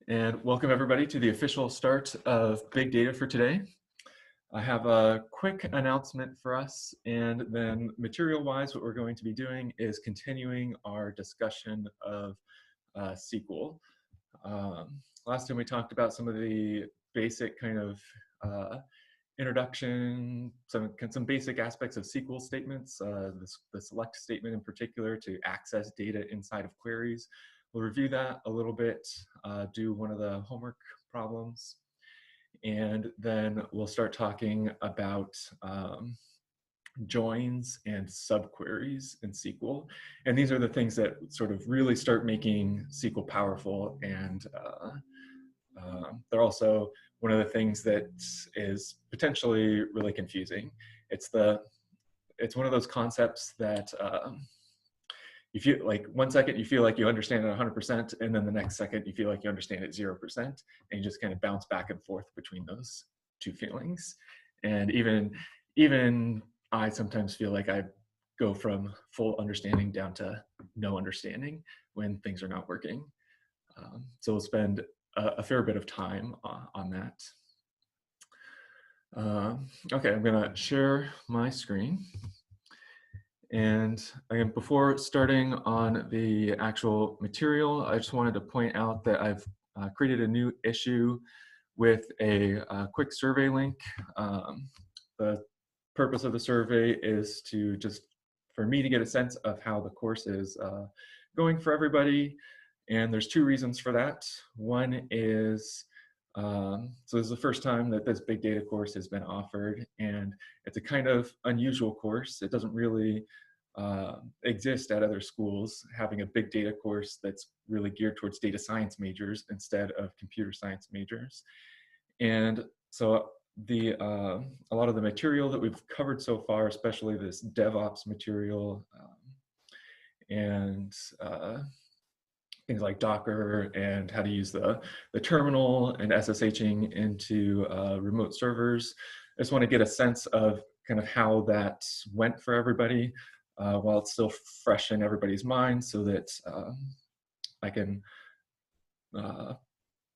And welcome everybody to the official start of Big Data for today. I have a quick announcement for us, and then material-wise, what we're going to be doing is continuing our discussion of SQL. Last time we talked about some of the basic kind of introduction, some basic aspects of SQL statements, the select statement in particular to access data inside of queries. We'll review that a little bit, do one of the homework problems, and then we'll start talking about joins and subqueries in SQL. And these are the things that sort of really start making SQL powerful, and they're also one of the things that is potentially really confusing. It's one of those concepts that you feel like 1 second you feel like you understand it 100%, and then the next second you feel like you understand it 0%, and you just kind of bounce back and forth between those two feelings. And even I sometimes feel like I go from full understanding down to no understanding when things are not working. So we'll spend a fair bit of time on that. Okay, I'm gonna share my screen. And again, before starting on the actual material, I just wanted to point out that I've created a new issue with a quick survey link. The purpose of the survey is to just for me to get a sense of how the course is going for everybody. And there's two reasons for that. One is, so this is the first time that this big data course has been offered, and it's a kind of unusual course. It doesn't really exist at other schools, having a big data course that's really geared towards data science majors instead of computer science majors. And so a lot of the material that we've covered so far, especially this DevOps material and things like Docker and how to use the terminal and SSHing into remote servers. I just want to get a sense of kind of how that went for everybody while it's still fresh in everybody's mind, so that I can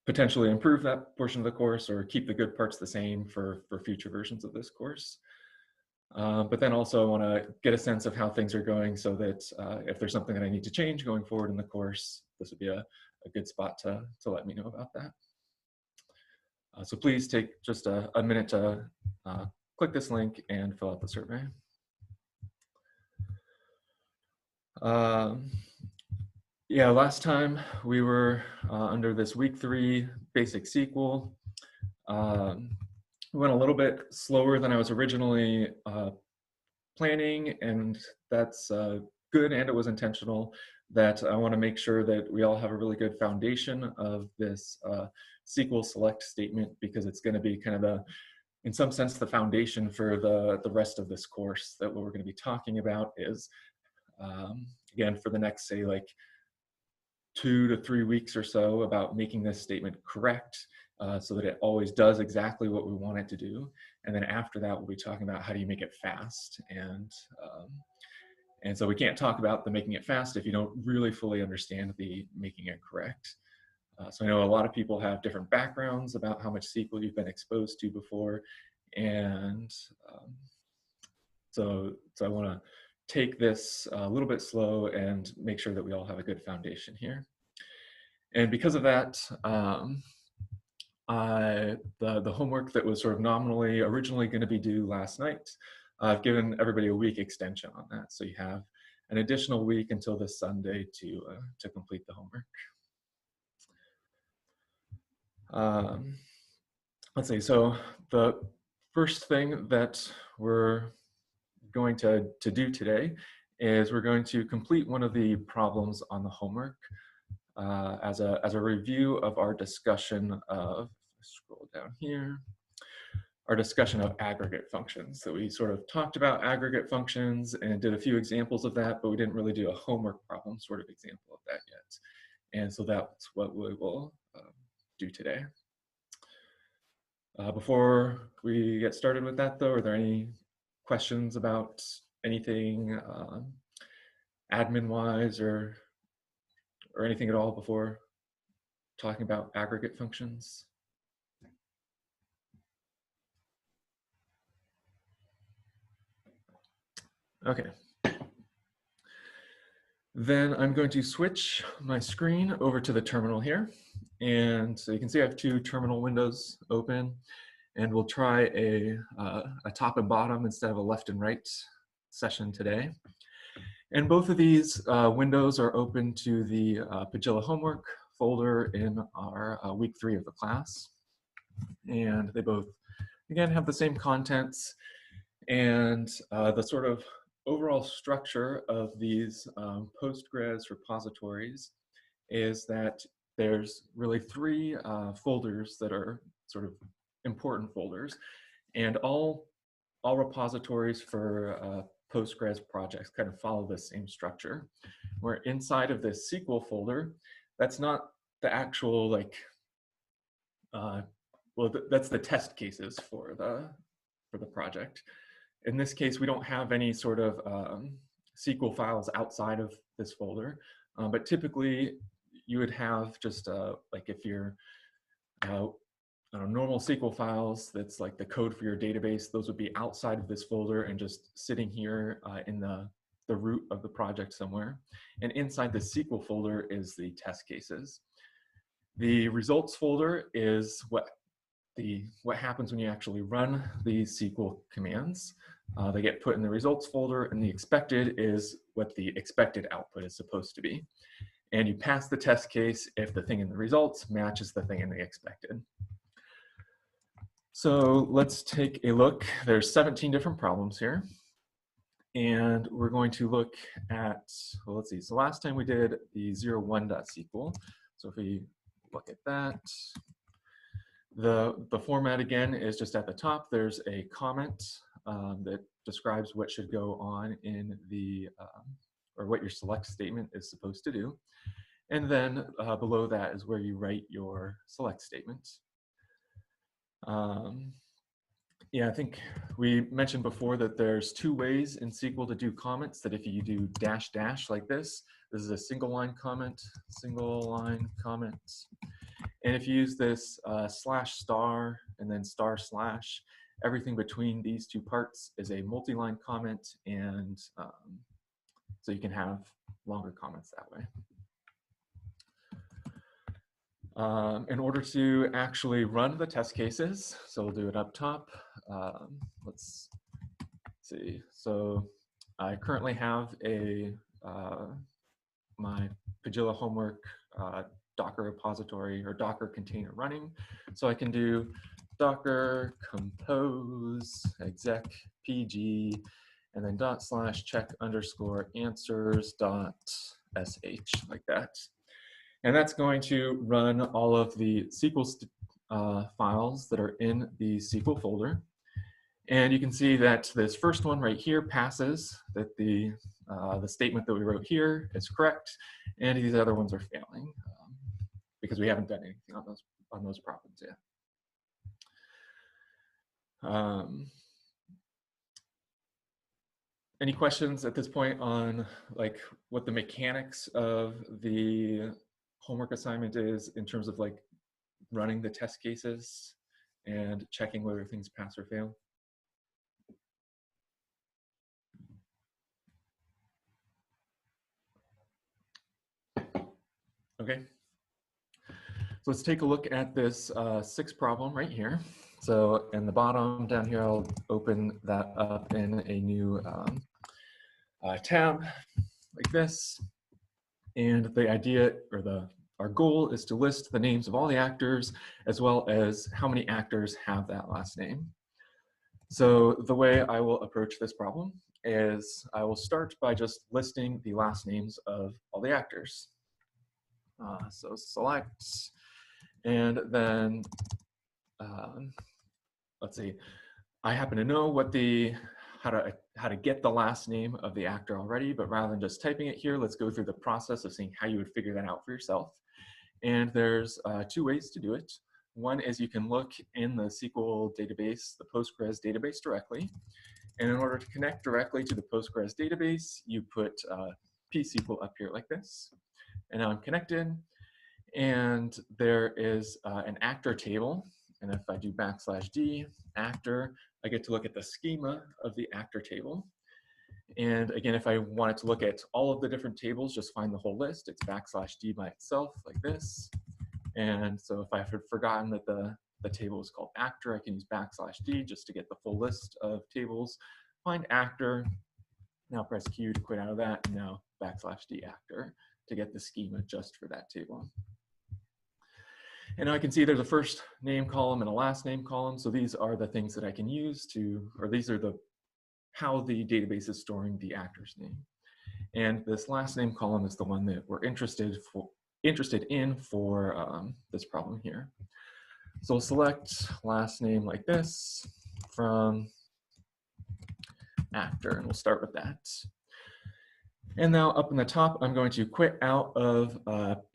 potentially improve that portion of the course or keep the good parts the same for future versions of this course. But then also I want to get a sense of how things are going, so that if there's something that I need to change going forward in the course, this would be a good spot to let me know about that. So please take just a minute to click this link and fill out the survey. Yeah, last time we were under this week 3 basic SQL. We went a little bit slower than I was originally planning, and that's good, and it was intentional. That I want to make sure that we all have a really good foundation of this SQL select statement, because it's going to be kind of in some sense, the foundation for the rest of this course. That what we're going to be talking about is, again, for the next, say, like 2 to 3 weeks or so, about making this statement correct, so that it always does exactly what we want it to do. And then after that, we'll be talking about how do you make it fast. And so we can't talk about the making it fast if you don't really fully understand the making it correct. So I know a lot of people have different backgrounds about how much SQL you've been exposed to before. And so I want to take this a little bit slow and make sure that we all have a good foundation here. And because of that, the homework that was sort of nominally originally going to be due last night, I've given everybody a week extension on that. So you have an additional week until this Sunday to complete the homework. Let's see, so the first thing that we're going to do today is we're going to complete one of the problems on the homework as a review of our discussion of, scroll down here, our discussion of aggregate functions. So we sort of talked about aggregate functions and did a few examples of that, but we didn't really do a homework problem sort of example of that yet. And so that's what we will do today. Before we get started with that, though, are there any questions about anything admin-wise or anything at all before talking about aggregate functions. Okay. Then I'm going to switch my screen over to the terminal here. And so you can see I have two terminal windows open, and we'll try a top and bottom instead of a left and right session today. And both of these windows are open to the Pagilla homework folder in our week 3 of the class. And they both, again, have the same contents, and the sort of overall structure of these Postgres repositories is that there's really 3 folders that are sort of important folders, and all repositories for Postgres projects kind of follow the same structure, where inside of this SQL folder, that's not the actual that's the test cases for the project. In this case, we don't have any sort of SQL files outside of this folder, but typically you would have just like if you're normal SQL files, that's like the code for your database, those would be outside of this folder and just sitting here in the root of the project somewhere. And inside the SQL folder is the test cases. The results folder is what happens when you actually run these SQL commands. They get put in the results folder, and the expected is what the expected output is supposed to be. And you pass the test case if the thing in the results matches the thing in the expected. So let's take a look. There's 17 different problems here. And we're going to look at, well, let's see. So last time we did the 01.SQL. So if we look at that, the format again is just at the top. There's a comment that describes what should go on in the, or what your select statement is supposed to do. And then below that is where you write your select statement. Yeah, I think we mentioned before that there's 2 ways in SQL to do comments, that if you do -- like this is a single line comment. And if you use this /* and then */, everything between these 2 parts is a multi-line comment, and so you can have longer comments that way. In order to actually run the test cases, so we'll do it up top. Let's see. So I currently have my Pagilla homework Docker repository or Docker container running. So I can do docker compose exec pg and then /check_answers.sh like that. And that's going to run all of the SQL files that are in the SQL folder. And you can see that this first one right here passes, that the statement that we wrote here is correct, and these other ones are failing because we haven't done anything on those problems yet. Any questions at this point on like what the mechanics of the homework assignment is in terms of like running the test cases and checking whether things pass or fail? Okay. So let's take a look at this 6th problem right here. So in the bottom down here, I'll open that up in a new tab like this. And the idea, or our goal is to list the names of all the actors as well as how many actors have that last name. So the way I will approach this problem is I will start by just listing the last names of all the actors. So select, and then let's see, I happen to know what how to get the last name of the actor already, but rather than just typing it here, let's go through the process of seeing how you would figure that out for yourself. And there's 2 ways to do it. One is you can look in the SQL database, the Postgres database directly. And in order to connect directly to the Postgres database, you put pSQL up here like this. And now I'm connected. And there is an actor table. And if I do \d actor, I get to look at the schema of the actor table. And again, if I wanted to look at all of the different tables, just find the whole list. It's \d by itself like this. And so if I had forgotten that the table is called actor, I can use \d just to get the full list of tables. Find actor, now press Q to quit out of that, and now \d actor to get the schema just for that table. And now I can see there's a first name column and a last name column. So these are the things that I can use to, or these are the how the database is storing the actor's name. And this last name column is the one that we're interested in for this problem here. So we'll select last name like this from actor, and we'll start with that. And now up in the top, I'm going to quit out of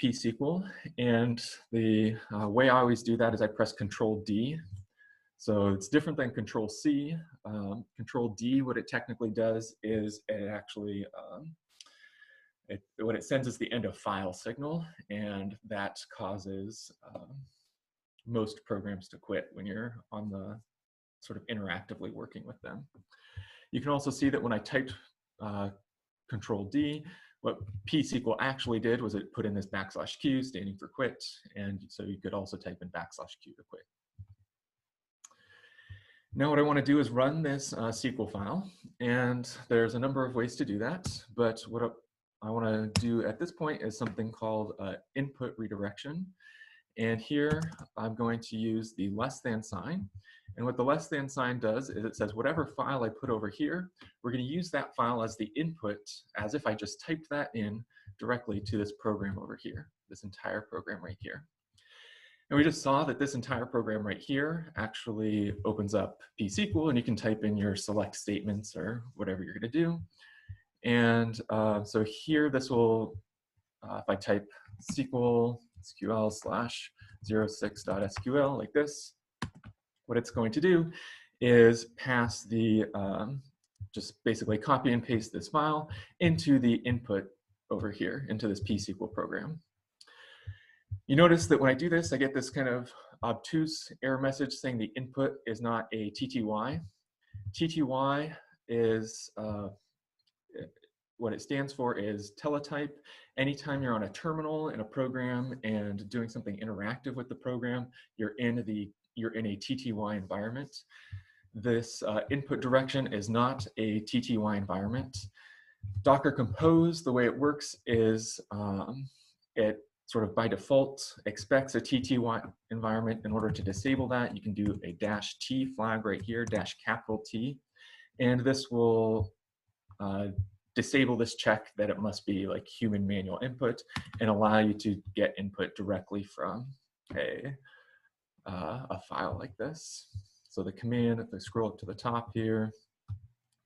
pSQL. And the way I always do that is I press Control D. So it's different than Control C. Control D, what it technically does is it actually, what it sends is the end of file signal, and that causes most programs to quit when you're on the sort of interactively working with them. You can also see that when I typed Control D, what pSQL actually did was it put in this \Q standing for quit, and so you could also type in \Q to quit. Now what I want to do is run this SQL file, and there's a number of ways to do that, but what I want to do at this point is something called input redirection. And here I'm going to use the > sign. And what the > sign does is it says whatever file I put over here, we're going to use that file as the input, as if I just typed that in directly to this program over here, this entire program right here. And we just saw that this entire program right here actually opens up pSQL, and you can type in your select statements or whatever you're going to do. And so here, this will, if I type SQL /06.sql like this, what it's going to do is pass the, just basically copy and paste this file into the input over here, into this pSQL program. You notice that when I do this, I get this kind of obtuse error message saying the input is not a TTY. TTY is, what it stands for is teletype. Anytime you're on a terminal in a program and doing something interactive with the program, you're in a TTY environment. This input direction is not a TTY environment. Docker Compose, the way it works is it sort of by default expects a TTY environment. In order to disable that, you can do a -T flag right here, ~T, and this will disable this check that it must be like human manual input and allow you to get input directly from a file like this. So the command, if I scroll up to the top here,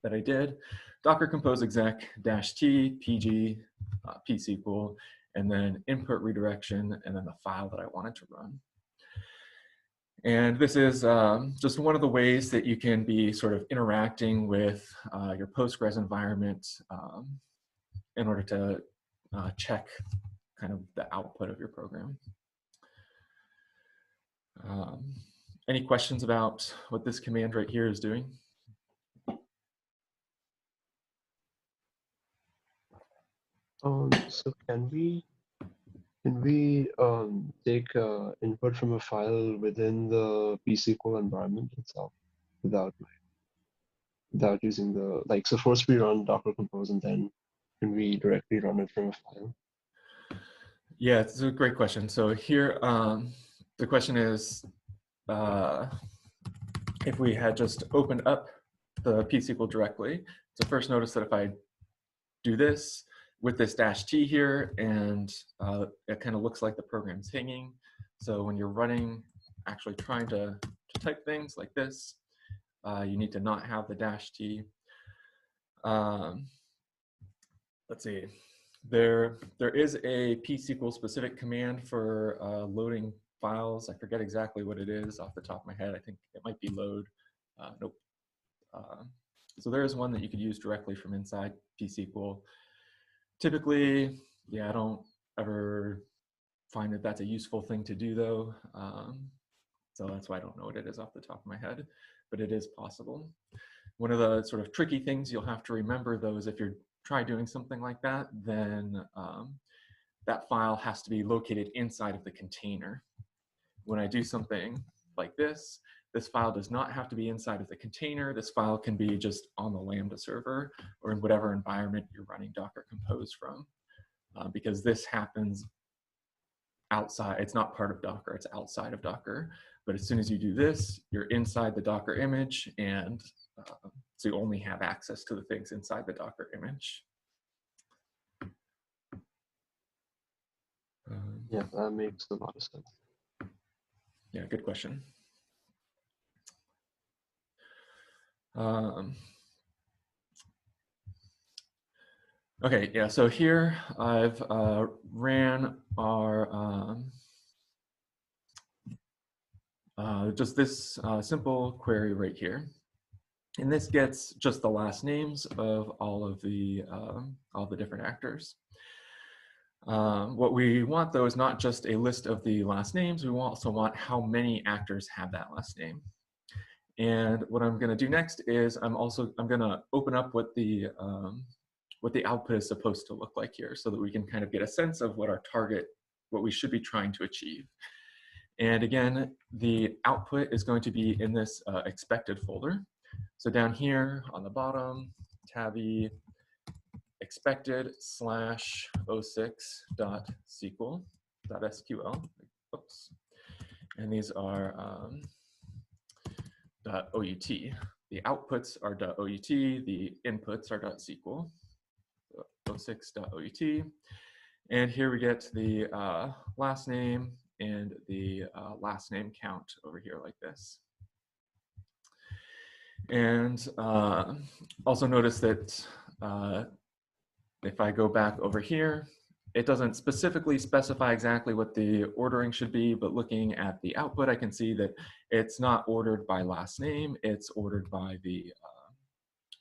that I did, Docker Compose exec -T pg pSQL, and then input redirection, and then the file that I wanted to run. And this is just one of the ways that you can be sort of interacting with your Postgres environment in order to check kind of the output of your program. Any questions about what this command right here is doing? So can we take input from a file within the pSQL environment itself without using the, like, so first we run Docker Compose and then can we directly run it from a file? Yeah, it's a great question. So here, the question is, if we had just opened up the pSQL directly, so first notice that if I do this with this -T here, and it kind of looks like the program's hanging. So when you're running, actually trying to type things like this, you need to not have the -T. Let's see. There is a pSQL specific command for loading files. I forget exactly what it is off the top of my head. I think it might be load. Nope. So there is one that you could use directly from inside pSQL. Typically, yeah, I don't ever find that that's a useful thing to do though. So that's why I don't know what it is off the top of my head, but it is possible. One of the sort of tricky things you'll have to remember though is if you're try doing something like that, then that file has to be located inside of the container. When I do something like this file does not have to be inside of the container. This file can be just on the Lambda server or in whatever environment you're running Docker Compose from, because this happens outside. It's not part of Docker, it's outside of Docker. But as soon as you do this, you're inside the Docker image, and so you only have access to the things inside the Docker image. Yeah, that makes a lot of sense. Yeah, good question. Okay, yeah, so here I've ran our, just this simple query right here. And this gets just the last names of all the different actors. What we want though is not just a list of the last names, we also want how many actors have that last name. And what I'm gonna do next is I'm gonna open up what the output is supposed to look like here so that we can kind of get a sense of what our target, what we should be trying to achieve. And again, the output is going to be in this expected folder. So down here on the bottom, tabby expected/06.sql. Oops. And these are .out. The outputs are .out, the inputs are .sql. 06.out. And here we get the last name and the last name count over here like this. And also notice that if I go back over here, it doesn't specifically specify exactly what the ordering should be, but looking at the output, I can see that it's not ordered by last name, it's ordered by the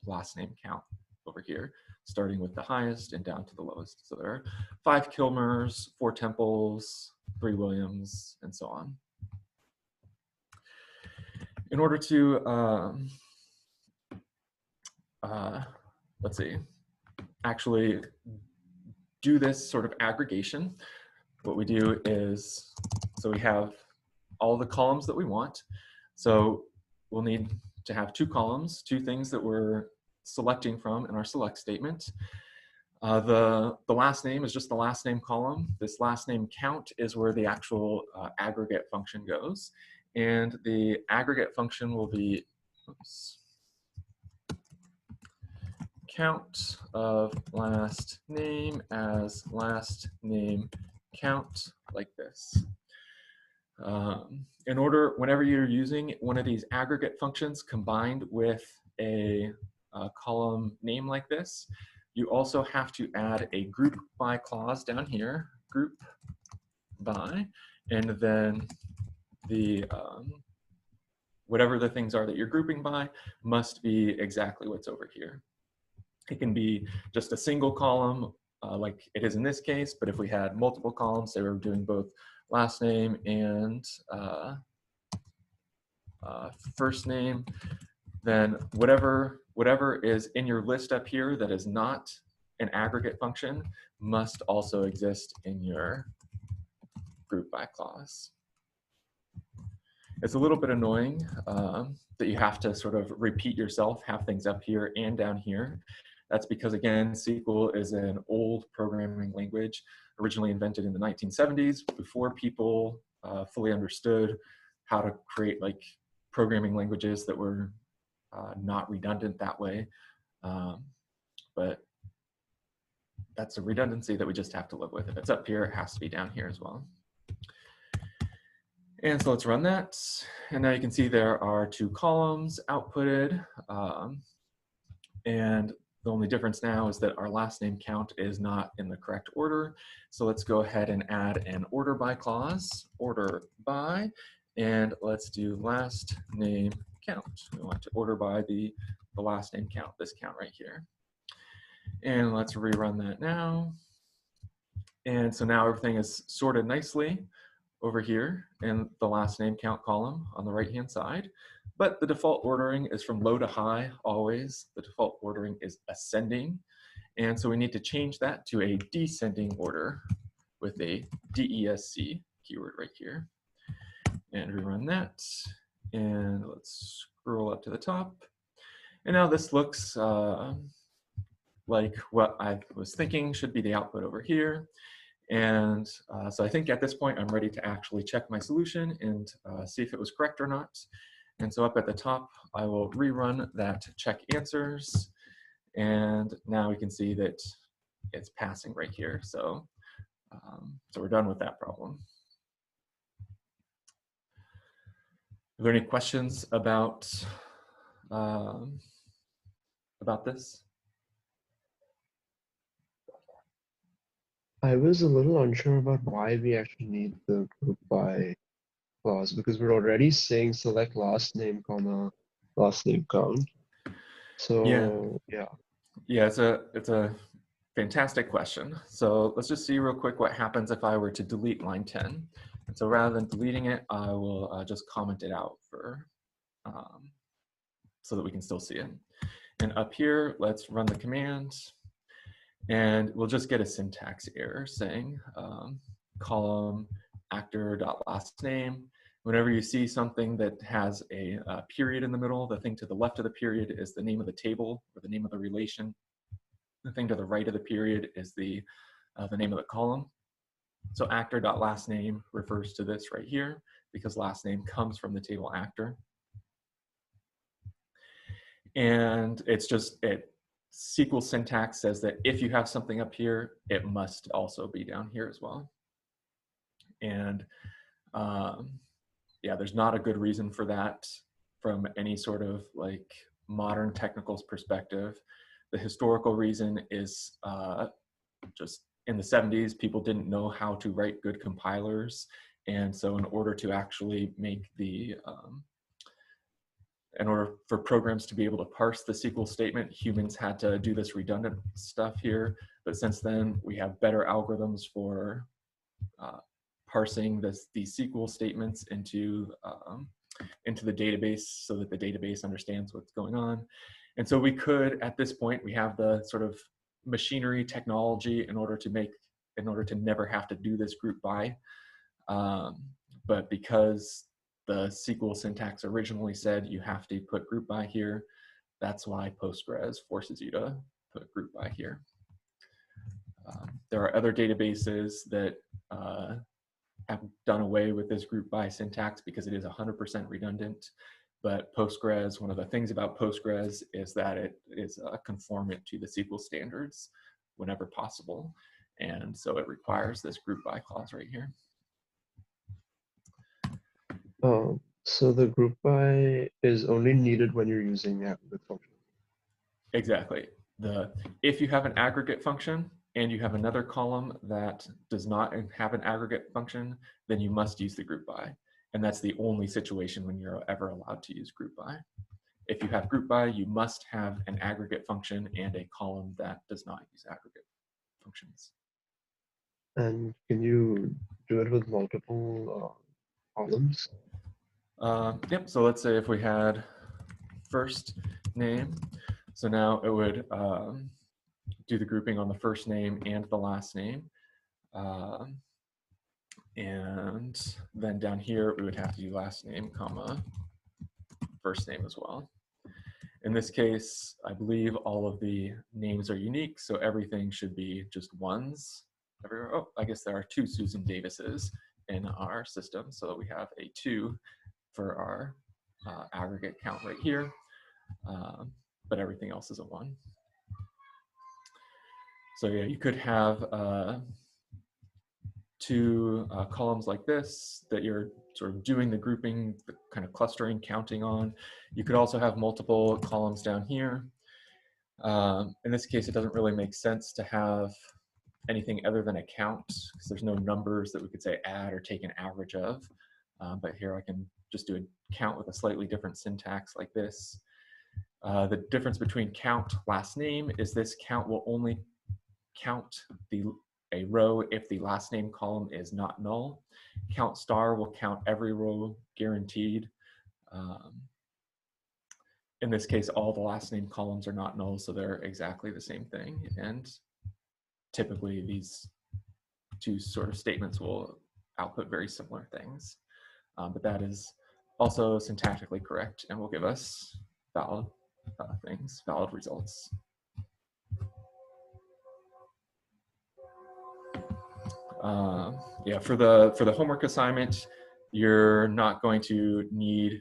last name count over here, starting with the highest and down to the lowest. So there are 5 Kilmers, 4 Temples, 3 Williams, and so on. In order to, let's see, actually do this sort of aggregation, what we do is, so we have all the columns that we want. So we'll need to have 2 columns, 2 things that we're selecting from in our select statement. The last name is just the last name column. This last name count is where the actual aggregate function goes. And the aggregate function will be, oops, count of last name as last name count, like this. In order, whenever you're using one of these aggregate functions combined with a column name like this, you also have to add a group by clause down here, group by, and then the whatever the things are that you're grouping by must be exactly what's over here. It can be just a single column like it is in this case, but if we had multiple columns, they were doing both last name and first name, then whatever is in your list up here that is not an aggregate function must also exist in your group by clause. It's a little bit annoying that you have to sort of repeat yourself, have things up here and down here. That's because, again, SQL is an old programming language, originally invented in the 1970s, before people fully understood how to create like programming languages that were not redundant that way. But that's a redundancy that we just have to live with. If it's up here, it has to be down here as well. And so let's run that. And now you can see there are 2 columns outputted. And the only difference now is that our last name count is not in the correct order. So let's go ahead and add an order by clause, order by, and let's do last name count. We want to order by the last name count, this count right here. And let's rerun that now. And so now everything is sorted nicely over here in the last name count column on the right-hand side. But the default ordering is from low to high always. The default ordering is ascending. And so we need to change that to a descending order with a DESC keyword right here. And rerun that. And let's scroll up to the top. And now this looks like what I was thinking should be the output over here. And so I think at this point, I'm ready to actually check my solution and see if it was correct or not. And so up at the top, I will rerun that check answers. And now we can see that it's passing right here. So, so we're done with that problem. Are there any questions about this? I was a little unsure about why we actually need the group by clause, because we're already saying select last name, comma, last name count. So yeah. Yeah, it's a fantastic question. So let's just see real quick what happens if I were to delete line 10. And so rather than deleting it, I will just comment it out for so that we can still see it. And up here, let's run the command. And we'll just get a syntax error saying column actor.last name. Whenever you see something that has a period in the middle, the thing to the left of the period is the name of the table or the name of the relation. The thing to the right of the period is the name of the column. So actor.last name refers to this right here because last name comes from the table actor. And it's just, SQL syntax says that if you have something up here, it must also be down here as well. And yeah, there's not a good reason for that from any sort of like modern technical perspective. The historical reason is just in the 70s, people didn't know how to write good compilers. And so in order to actually make the, in order for programs to be able to parse the SQL statement, humans had to do this redundant stuff here. But since then, we have better algorithms for parsing these SQL statements into the database so that the database understands what's going on. And so we could, at this point, we have the sort of machinery technology in order to never have to do this group by. But because the SQL syntax originally said you have to put group by here, that's why Postgres forces you to put group by here. There are other databases that have done away with this group by syntax because it is 100% redundant. But Postgres, one of the things about Postgres is that it is conformant to the SQL standards whenever possible. And so it requires this group by clause right here. So the group by is only needed when you're using aggregate function. Exactly. If you have an aggregate function and you have another column that does not have an aggregate function, then you must use the group by. And that's the only situation when you're ever allowed to use group by. If you have group by, you must have an aggregate function and a column that does not use aggregate functions. And can you do it with multiple columns? Yep, so let's say if we had first name, so now it would do the grouping on the first name and the last name. And then down here, we would have to do last name, comma, first name as well. In this case, I believe all of the names are unique, so everything should be just ones. Oh, I guess there are 2 Susan Davises in our system, so we have a 2 for our aggregate count right here, but everything else is a 1. So yeah, you could have 2 columns like this that you're sort of doing the grouping, the kind of clustering, counting on. You could also have multiple columns down here. In this case, it doesn't really make sense to have anything other than a count because there's no numbers that we could say add or take an average of. But here I can just do a count with a slightly different syntax like this. The difference between count last name is this count will only count the a row if the last name column is not null. Count star will count every row guaranteed. In this case, all the last name columns are not null, so they're exactly the same thing. And typically these two sort of statements will output very similar things. But that is also syntactically correct and will give us valid things, valid results. Yeah, for the homework assignment, you're not going to need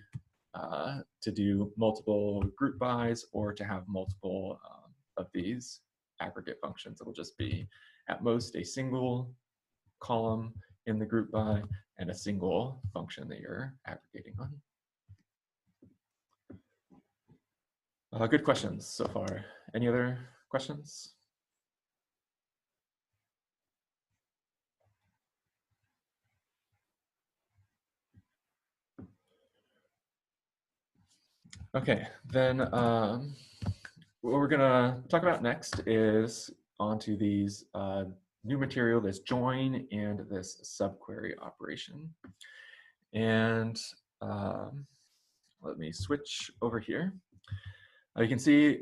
to do multiple group bys or to have multiple of these aggregate functions. It'll just be at most a single column in the group by and a single function that you're aggregating on. Good questions so far. Any other questions? Okay, then what we're gonna talk about next is onto these new material, this join and this subquery operation. And let me switch over here. You can see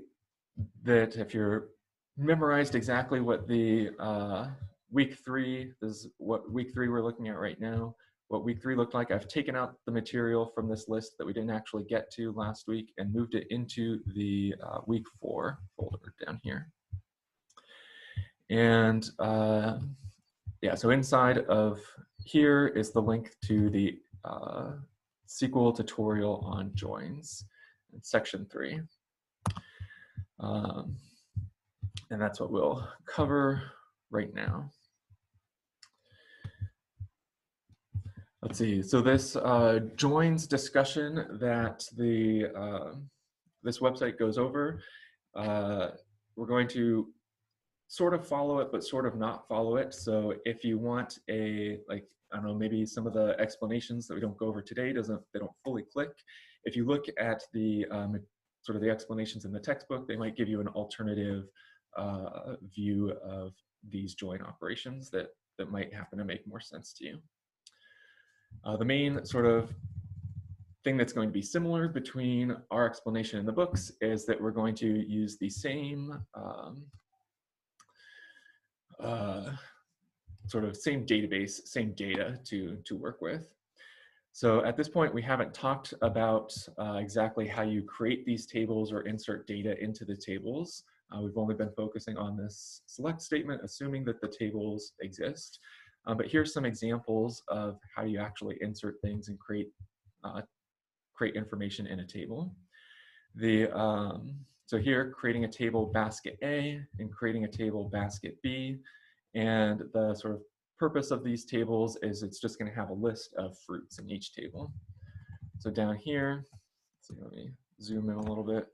that if you're memorized exactly what the week 3, this is what week 3 we're looking at right now, what week 3 looked like. I've taken out the material from this list that we didn't actually get to last week and moved it into the week 4 folder down here. And yeah, so inside of here is the link to the SQL tutorial on joins, section 3. And that's what we'll cover right now. Let's see, so this joins discussion that this website goes over, we're going to sort of follow it, but sort of not follow it. So if you want a, like, I don't know, maybe some of the explanations that we don't go over today, they don't fully click. If you look at the sort of the explanations in the textbook, they might give you an alternative view of these join operations that might happen to make more sense to you. The main sort of thing that's going to be similar between our explanation in the books is that we're going to use the same sort of same database, same data to work with. So at this point, we haven't talked about exactly how you create these tables or insert data into the tables. We've only been focusing on this select statement, assuming that the tables exist. But here's some examples of how you actually insert things and create information in a table. So here, creating a table basket A and creating a table basket B. And the sort of purpose of these tables is it's just going to have a list of fruits in each table. So down here, so let me zoom in a little bit.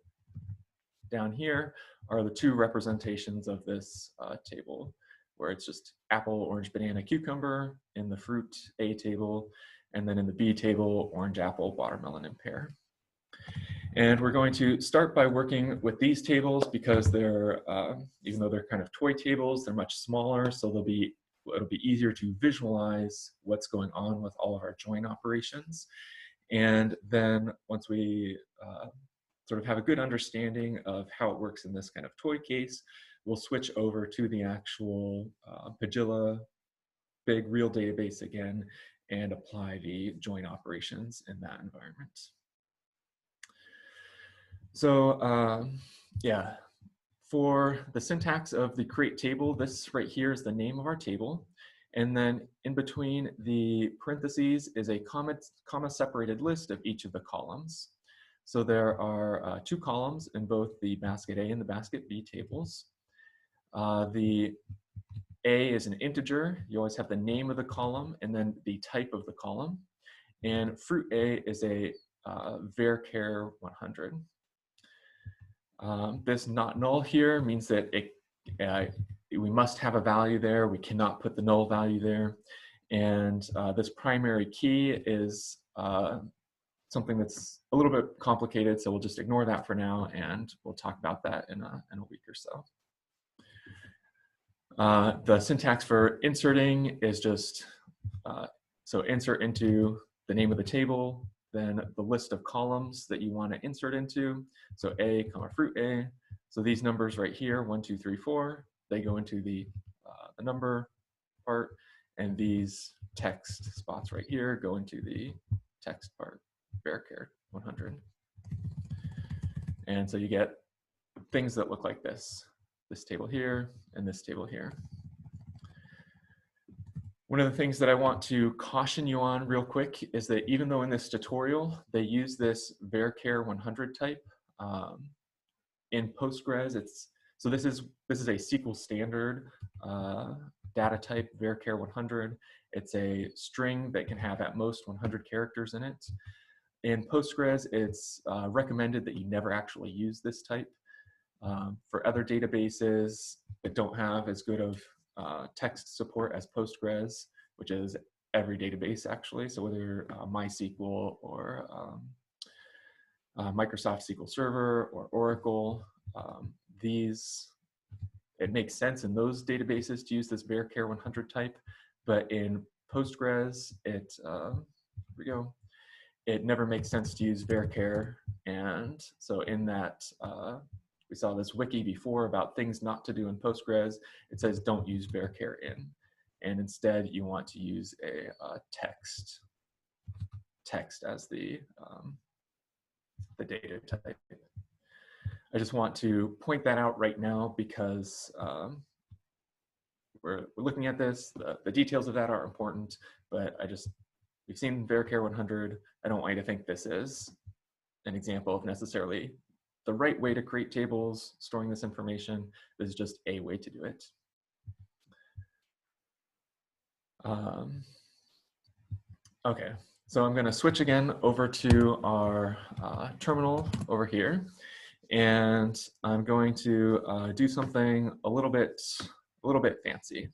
Down here are the two representations of this table, where it's just apple, orange, banana, cucumber in the fruit A table, and then in the B table, orange, apple, watermelon, and pear. And we're going to start by working with these tables because they're, even though they're kind of toy tables, they're much smaller, so it'll be easier to visualize what's going on with all of our join operations. And then once we sort of have a good understanding of how it works in this kind of toy case, we'll switch over to the actual Pagilla big real database again and apply the join operations in that environment. So yeah, for the syntax of the create table, this right here is the name of our table. And then in between the parentheses is a comma separated list of each of the columns. So there are 2 columns in both the basket A and the basket B tables. The A is an integer. You always have the name of the column and then the type of the column. And fruit A is a varchar 100. This not null here means that we must have a value there. We cannot put the null value there. And this primary key is something that's a little bit complicated, so we'll just ignore that for now, and we'll talk about that in a week or so. The syntax for inserting is just, so insert into the name of the table, then the list of columns that you want to insert into. So A, comma, fruit A. So these numbers right here, 1, 2, 3, 4, they go into the number part, and these text spots right here go into the text part, varchar 100. And so you get things that look like this table here and this table here. One of the things that I want to caution you on real quick is that even though in this tutorial they use this varchar 100 type, in Postgres so this is a SQL standard data type, varchar 100. It's a string that can have at most 100 characters in it. In Postgres, it's recommended that you never actually use this type. For other databases that don't have as good of text support as Postgres, which is every database actually, so whether MySQL or Microsoft SQL Server or Oracle, it makes sense in those databases to use this varchar 100 type, but in Postgres, here we go, it never makes sense to use varchar. And so in that, we saw this wiki before about things not to do in Postgres. It says don't use varchar in, and instead you want to use a text as the data type. I just want to point that out right now because we're looking at this. The details of that are important, but we've seen varchar 100. I don't want you to think this is an example of necessarily the right way to create tables, storing this information. This is just a way to do it. Okay, so I'm going to switch again over to our terminal over here, and I'm going to do something a little bit fancy.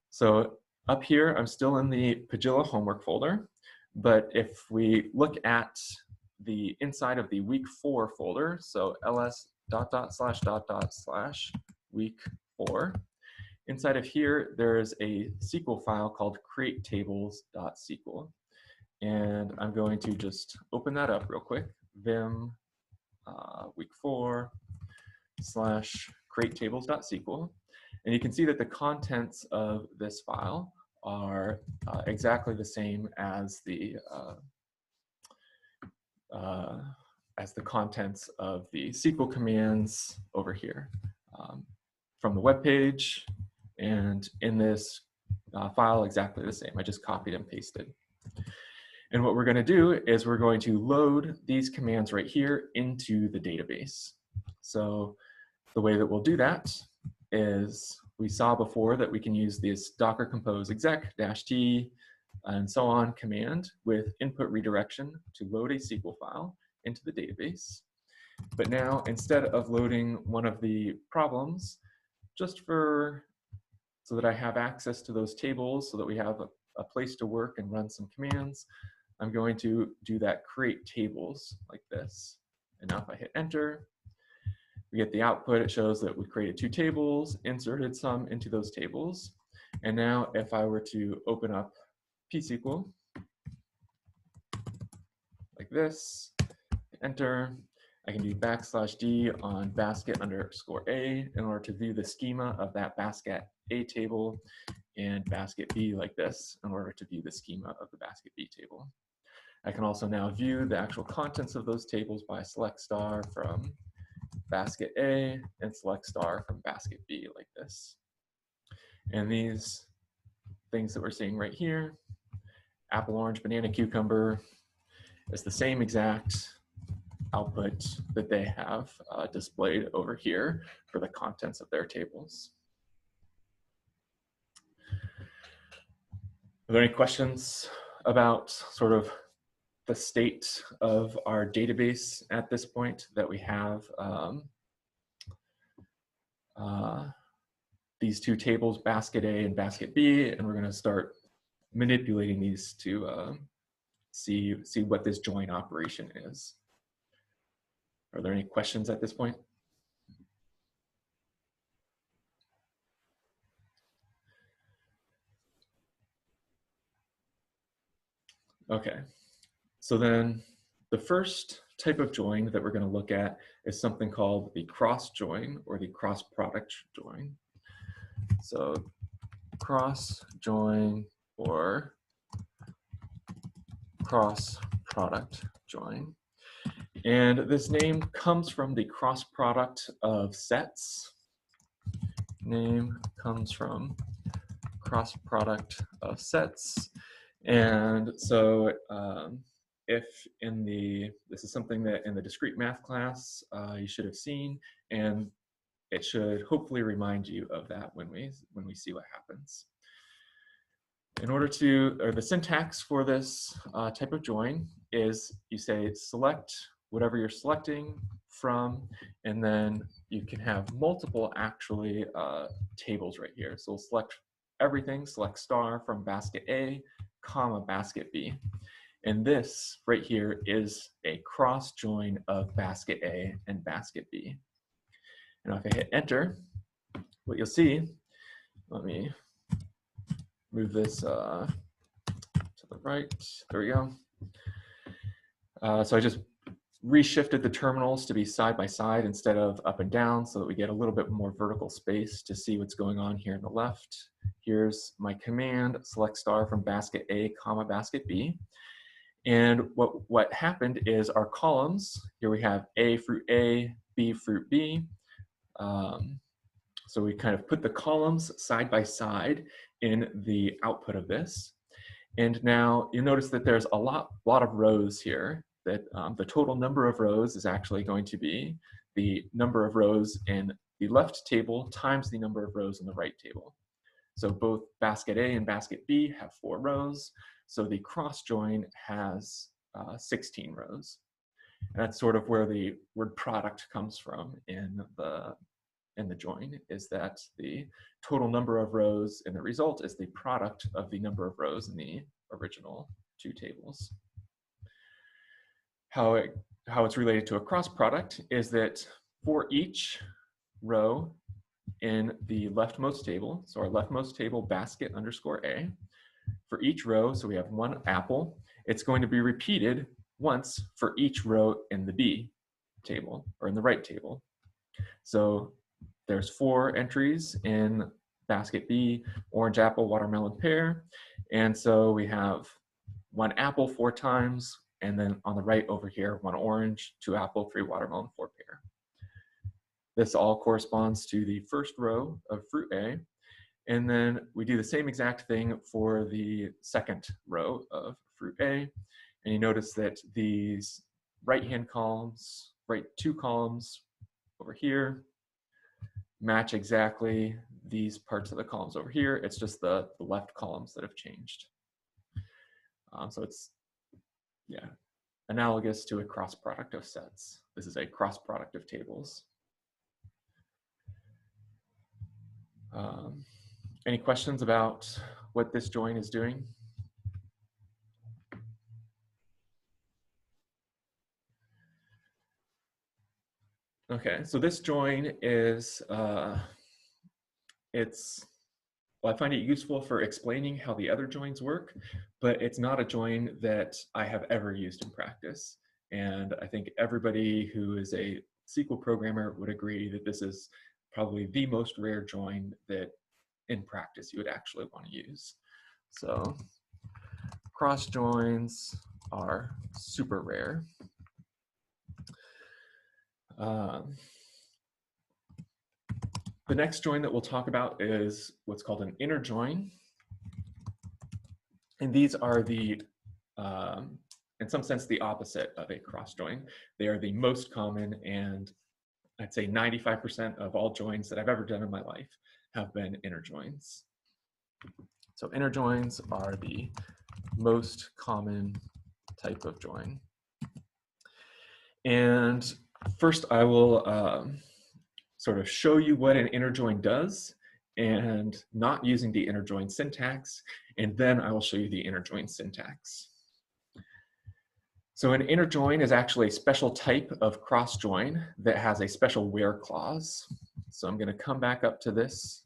So up here, I'm still in the Pagilla homework folder, but if we look at the inside of the week 4 folder, so ls://week4. Inside of here, there's a SQL file called createtables.sql. And I'm going to just open that up real quick. Vim week4/createtables.sql. And you can see that the contents of this file are exactly the same as the contents of the SQL commands over here from the web page, and in this file exactly the same. I just copied and pasted. And what we're going to do is we're going to load these commands right here into the database. So the way that we'll do that is we saw before that we can use this docker compose exec -t and so on command with input redirection to load a SQL file into the database. But now instead of loading one of the problems, just so that I have access to those tables so that we have a place to work and run some commands, I'm going to do that create tables like this. And now if I hit enter, we get the output. It shows that we created 2 tables, inserted some into those tables. And now if I were to open up pSQL like this, enter, I can do \d on basket_A in order to view the schema of that basket A table, and basket B like this in order to view the schema of the basket B table. I can also now view the actual contents of those tables by select star from basket A and select star from basket B like this. And these things that we're seeing right here, apple, orange, banana, cucumber, is the same exact output that they have displayed over here for the contents of their tables. Are there any questions about sort of the state of our database at this point, that we have these 2 tables, basket A and basket B, and we're going to start manipulating these to see what this join operation is? Are there any questions at this point? Okay, so then the first type of join that we're going to look at is something called the cross join or the cross product join. So cross join or cross product join. And this name comes from the cross product of sets. Name comes from cross product of sets. And so if in the, this is something that in the discrete math class you should have seen, and it should hopefully remind you of that when we see what happens. In order to, or the syntax for this type of join is you say select whatever you're selecting from, and then you can have multiple actually tables right here. So we'll select everything, select star from basket A, comma basket B. And this right here is a cross join of basket A and basket B. And if I hit enter, what you'll see, let me move this to the right, there we go. So I just reshifted the terminals to be side by side instead of up and down so that we get a little bit more vertical space to see what's going on here on the left. Here's my command, select star from basket A, comma basket B. And what happened is our columns, here we have A fruit A, B fruit B. So we kind of put the columns side by side in the output of this. And now you notice that there's a lot of rows here, that the total number of rows is actually going to be the number of rows in the left table times the number of rows in the right table. So both basket A and basket B have 4 rows. So the cross join has 16 rows. And that's sort of where the word product comes from in the join, is that the total number of rows in the result is the product of the number of rows in the original 2 tables. How it's related to a cross product is that for each row in the leftmost table, so our leftmost table basket underscore A, for each row, so we have 1 apple, it's going to be repeated once for each row in the B table or in the right table. So there's 4 entries in basket B, orange, apple, watermelon, pear. And so we have 1 apple 4 times, and then on the right over here, 1 orange, 2 apple, 3 watermelon, 4 pear. This all corresponds to the first row of fruit A. And then we do the same exact thing for the second row of fruit A. And you notice that these right-hand columns, right 2 columns over here, match exactly these parts of the columns over here. It's just the left columns that have changed. So it's, yeah, analogous to a cross product of sets. This is a cross product of tables. Any questions about what this join is doing? Okay, so this join is, well, I find it useful for explaining how the other joins work, but it's not a join that I have ever used in practice. And I think everybody who is a SQL programmer would agree that this is probably the most rare join that in practice you would actually want to use. So cross joins are super rare. The next join that we'll talk about is what's called an inner join. And these are the, in some sense, the opposite of a cross join. They are the most common, and I'd say 95% of all joins that I've ever done in my life have been inner joins. So inner joins are the most common type of join. And first I will sort of show you what an inner join does, and not using the inner join syntax, and then I will show you the inner join syntax. So an inner join is actually a special type of cross join that has a special where clause. So I'm going to come back up to this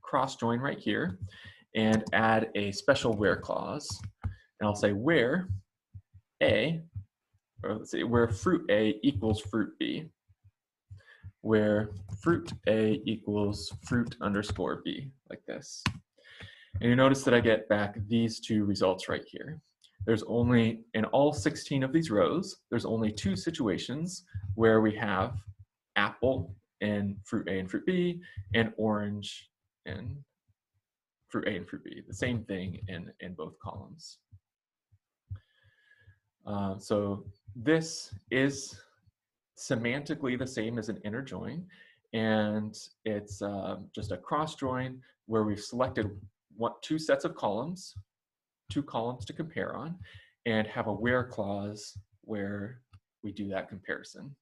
cross join right here and add a special where clause. and I'll say where A, or let's say where fruit A equals fruit B, where fruit A equals fruit underscore B, like this. And you notice that I get back these two results right here. There's only, in all 16 of these rows, there's only two situations where we have apple in fruit A and fruit B, and orange in fruit A and fruit B. The same thing in both columns. So this is semantically the same as an inner join, and it's just a cross join where we've selected two sets of columns, two columns to compare on, and have a where clause where we do that comparison.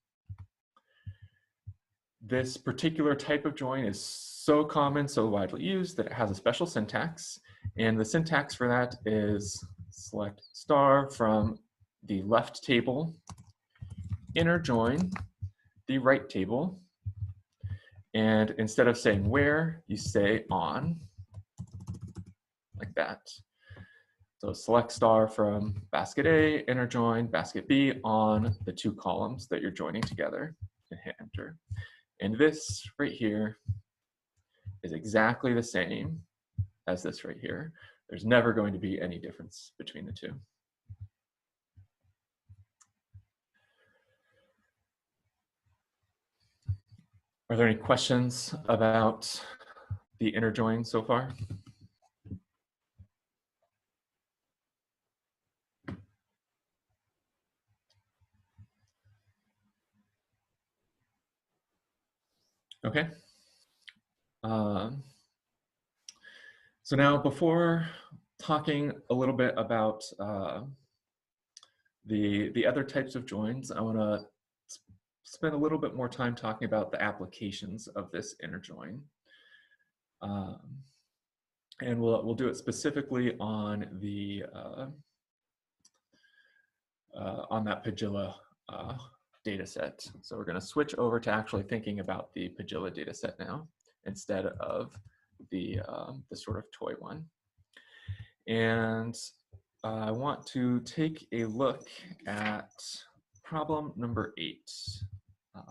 This particular type of join is so common, so widely used that it has a special syntax, and the syntax for that is select star from the left table, inner join the right table, and instead of saying where, you say on, like that. So select star from basket A, inner join basket B on the two columns that you're joining together, and hit enter. And this right here is exactly the same as this right here. There's never going to be any difference between the two. Are there any questions about the inner join so far? Okay. So now, before talking a little bit about the other types of joins, I want to spend a little bit more time talking about the applications of this inner join. And we'll do it specifically on the on that Pagilla data set. So we're going to switch over to actually thinking about the Pagilla data set now, instead of the sort of toy one. And I want to take a look at problem number 8.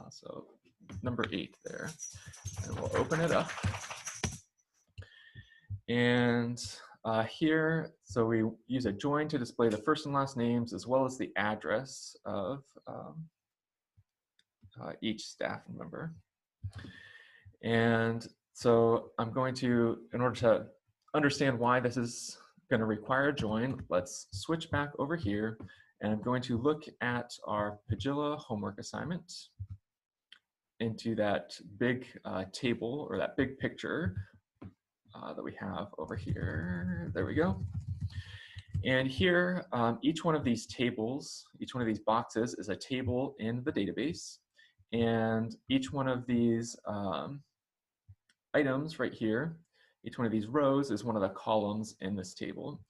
So number 8 there, and we'll open it up. And here, so we use a join to display the first and last names as well as the address of each staff member. And so I'm going to, in order to understand why this is going to require a join, let's switch back over here, and I'm going to look at our Pagilla homework assignment into that big table, or that big picture that we have over here. There we go. And here, each one of these tables, each one of these boxes is a table in the database. And each one of these items right here, each one of these rows is one of the columns in this table.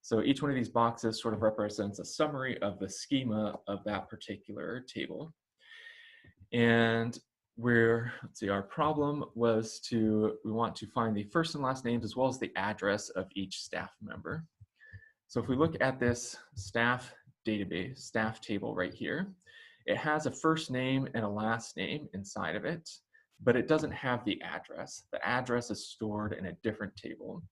So each one of these boxes sort of represents a summary of the schema of that particular table. And let's see, our problem was we want to find the first and last names as well as the address of each staff member. So if we look at this staff database, staff table right here, it has a first name and a last name inside of it, but it doesn't have the address. The address is stored in a different table.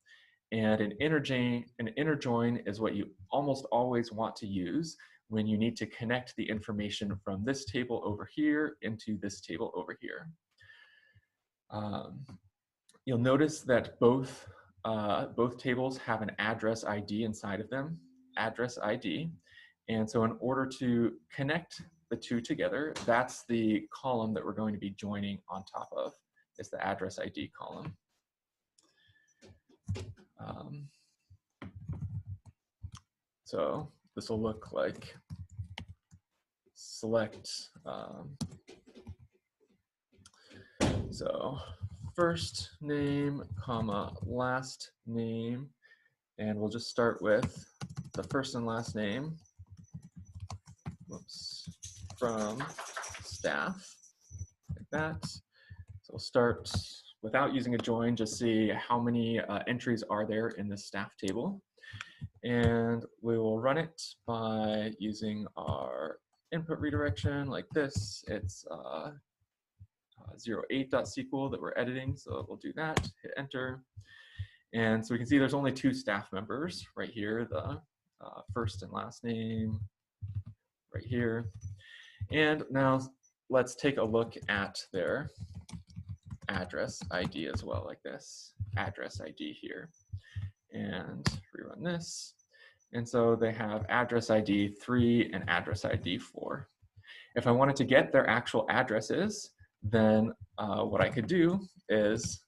And an inner join is what you almost always want to use when you need to connect the information from this table over here into this table over here. You'll notice that both tables have an address ID inside of them, address ID. And so in order to connect the two together, that's the column that we're going to be joining on top of, is the address ID column. So this will look like select, so first name, comma, last name, and we'll just start with the first and last name, whoops, from staff, like that. So we'll start without using a join, just see how many entries are there in the staff table. And we will run it by using our input redirection like this. It's 08.sql that we're editing, so we'll do that, hit enter. And so we can see there's only 2 staff members right here, the first and last name right here. And now let's take a look at their address ID as well, like this, address ID here. And rerun this. And so they have address ID 3 and address ID 4. If I wanted to get their actual addresses, then what I could do is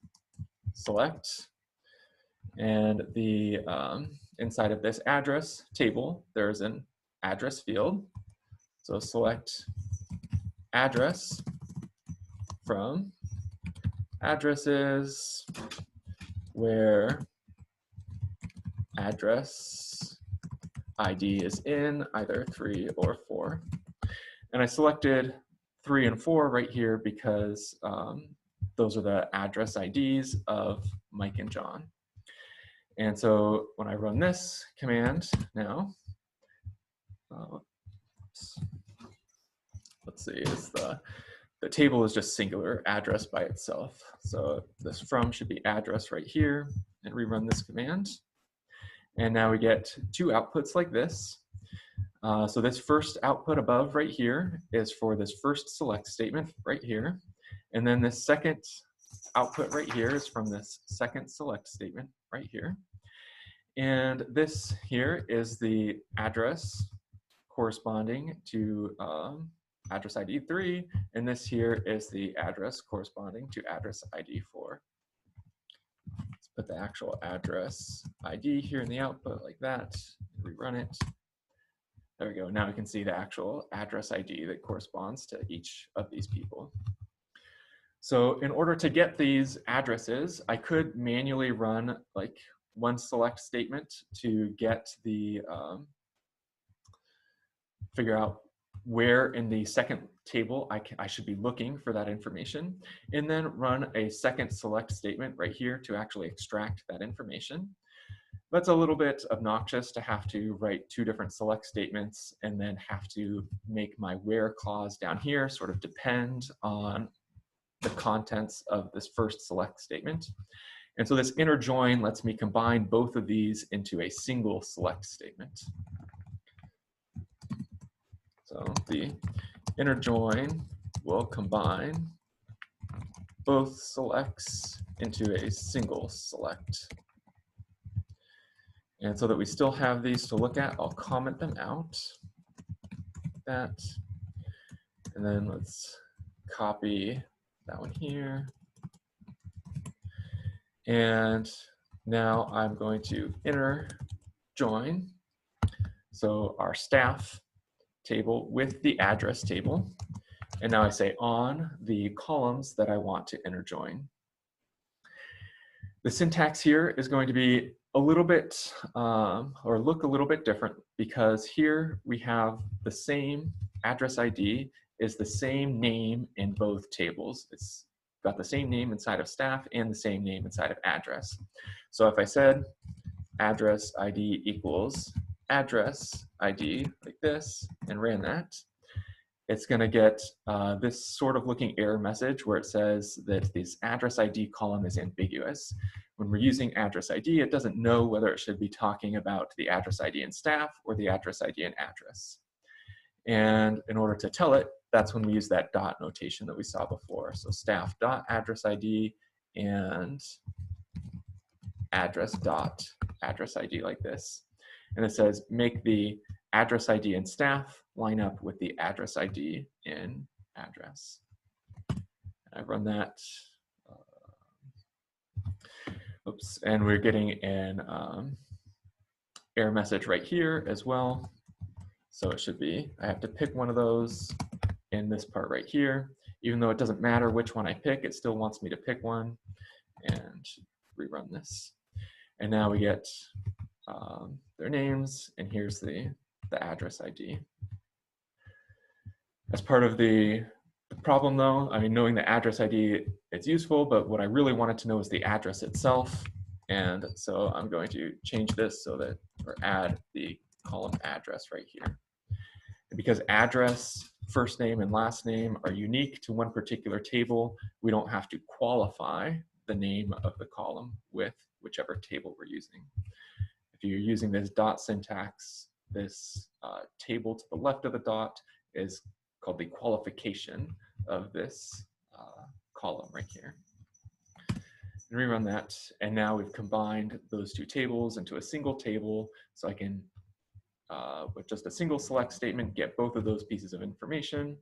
select, and the inside of this address table, there's an address field. So select address from addresses where address ID is in either 3 or 4. And I selected 3 and 4 right here because those are the address IDs of Mike and John. And so when I run this command now, let's see, is the table is just singular address by itself. So this from should be address right here, and rerun this command. And now we get 2 outputs like this. So this first output above right here is for this first select statement right here. And then this second output right here is from this second select statement right here. And this here is the address corresponding to address ID 3, and this here is the address corresponding to address ID 4. Let's put the actual address ID here in the output like that, rerun it. There we go, now we can see the actual address ID that corresponds to each of these people. So in order to get these addresses, I could manually run like one select statement to get the, figure out where in the second table I should be looking for that information, and then run a second select statement right here to actually extract that information. That's a little bit obnoxious to have to write 2 different select statements and then have to make my where clause down here sort of depend on the contents of this first select statement. And so this inner join lets me combine both of these into a single select statement. So the inner join will combine both selects into a single select. And so that we still have these to look at, I'll comment them out. That. And then let's copy that one here. And now I'm going to inner join. So our staff table with the address table. And now I say on the columns that I want to inner join. The syntax here is going to be a little bit, or look a little bit different, because here we have the same address ID is the same name in both tables. It's got the same name inside of staff and the same name inside of address. So if I said address ID equals address ID like this and ran that, it's going to get this sort of looking error message where it says that this address ID column is ambiguous. When we're using address ID, it doesn't know whether it should be talking about the address ID in staff or the address ID in address. And in order to tell it, that's when we use that dot notation that we saw before. So staff dot address ID and address dot address ID like this. And it says make the address ID in staff line up with the address ID in address. And I run that. Oops, and we're getting an error message right here as well. So it should be, I have to pick one of those in this part right here. Even though it doesn't matter which one I pick, it still wants me to pick one, and rerun this. And now we get their names, and here's the address ID. As part of the problem though, I mean, knowing the address ID, it's useful, but what I really wanted to know is the address itself. And so I'm going to change this so that or add the column address right here. And because address, first name, and last name are unique to one particular table, we don't have to qualify the name of the column with whichever table we're using. If you're using this dot syntax, this table to the left of the dot is called the qualification of this column right here. And rerun that, and now we've combined those two tables into a single table, so I can, with just a single select statement, get both of those pieces of information,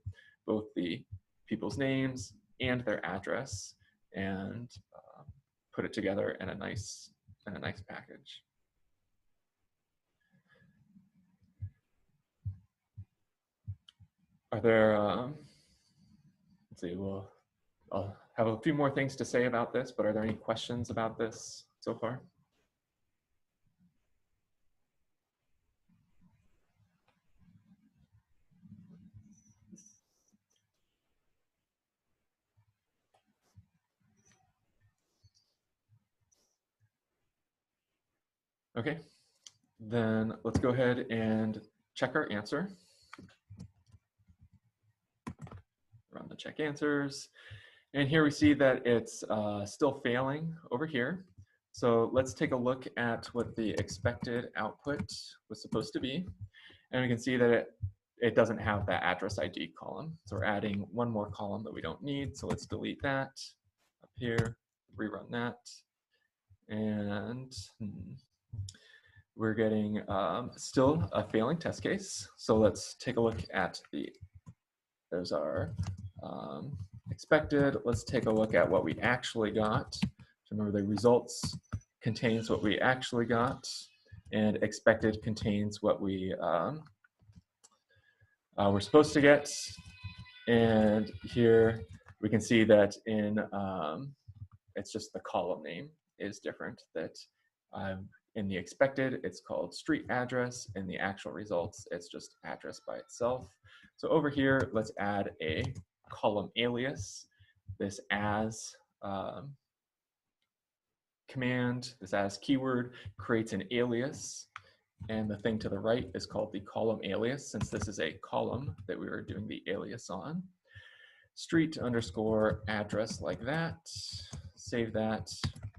both the people's names and their address, and put it together in a nice package. Are there, let's see, well, I'll have a few more things to say about this, but are there any questions about this so far? Okay, then let's go ahead and check our answer. Run the check answers. And here we see that it's still failing over here. So let's take a look at what the expected output was supposed to be. And we can see that it doesn't have that address ID column. So we're adding one more column that we don't need. So let's delete that up here, rerun that. And we're getting still a failing test case. So let's take a look at those are expected. Let's take a look at what we actually got. Remember, the results contains what we actually got, and expected contains what we we're supposed to get. And here we can see that in it's just the column name is different. That in the expected, it's called street address. In the actual results, it's just address by itself. So over here, let's add a column alias. This as command, this as keyword creates an alias. And the thing to the right is called the column alias, since this is a column that we were doing the alias on. Street underscore address like that. Save that,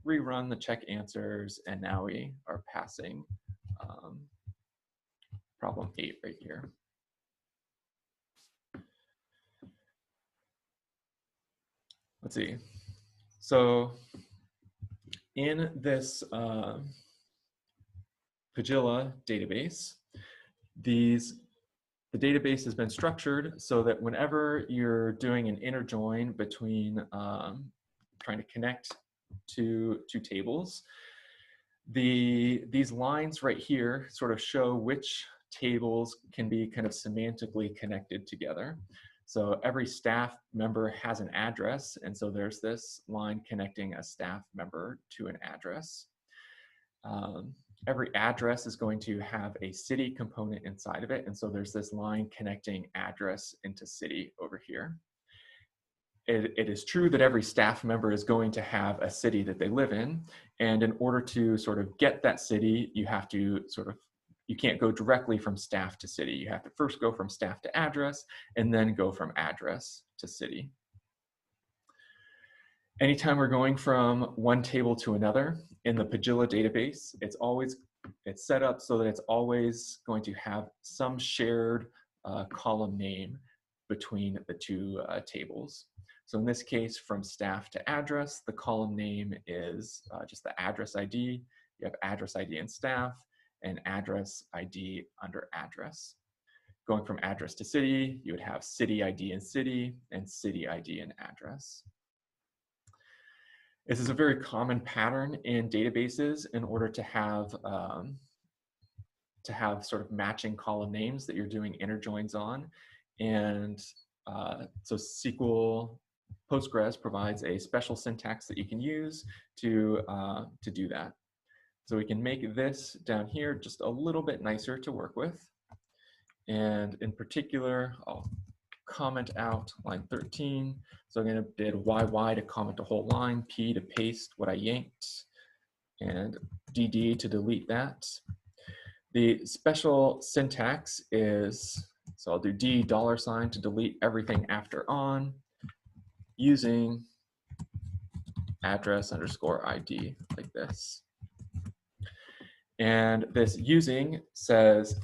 rerun the check answers, and now we are passing problem 8 right here. Let's see. So in this Pagilla database, the database has been structured so that whenever you're doing an inner join between trying to connect to two tables, these lines right here sort of show which tables can be kind of semantically connected together. So every staff member has an address, and so there's this line connecting a staff member to an address. Every address is going to have a city component inside of it, and so there's this line connecting address into city over here. It is true that every staff member is going to have a city that they live in, and in order to sort of get that city, you have to you can't go directly from staff to city. You have to first go from staff to address, and then go from address to city. Anytime we're going from one table to another in the Pagilla database, it's set up so that it's always going to have some shared column name between the two tables. So in this case, from staff to address, the column name is just the address ID. You have address ID in staff and address ID under address. Going from address to city, you would have city ID in city and city ID in address. This is a very common pattern in databases in order to have sort of matching column names that you're doing inner joins on. And so SQL Postgres provides a special syntax that you can use to do that. So we can make this down here just a little bit nicer to work with. And in particular, I'll comment out line 13. So I'm going to did YY to comment a whole line, P to paste what I yanked, and DD to delete that. The special syntax is, so I'll do $$ to delete everything after on using address underscore ID like this. And this using says,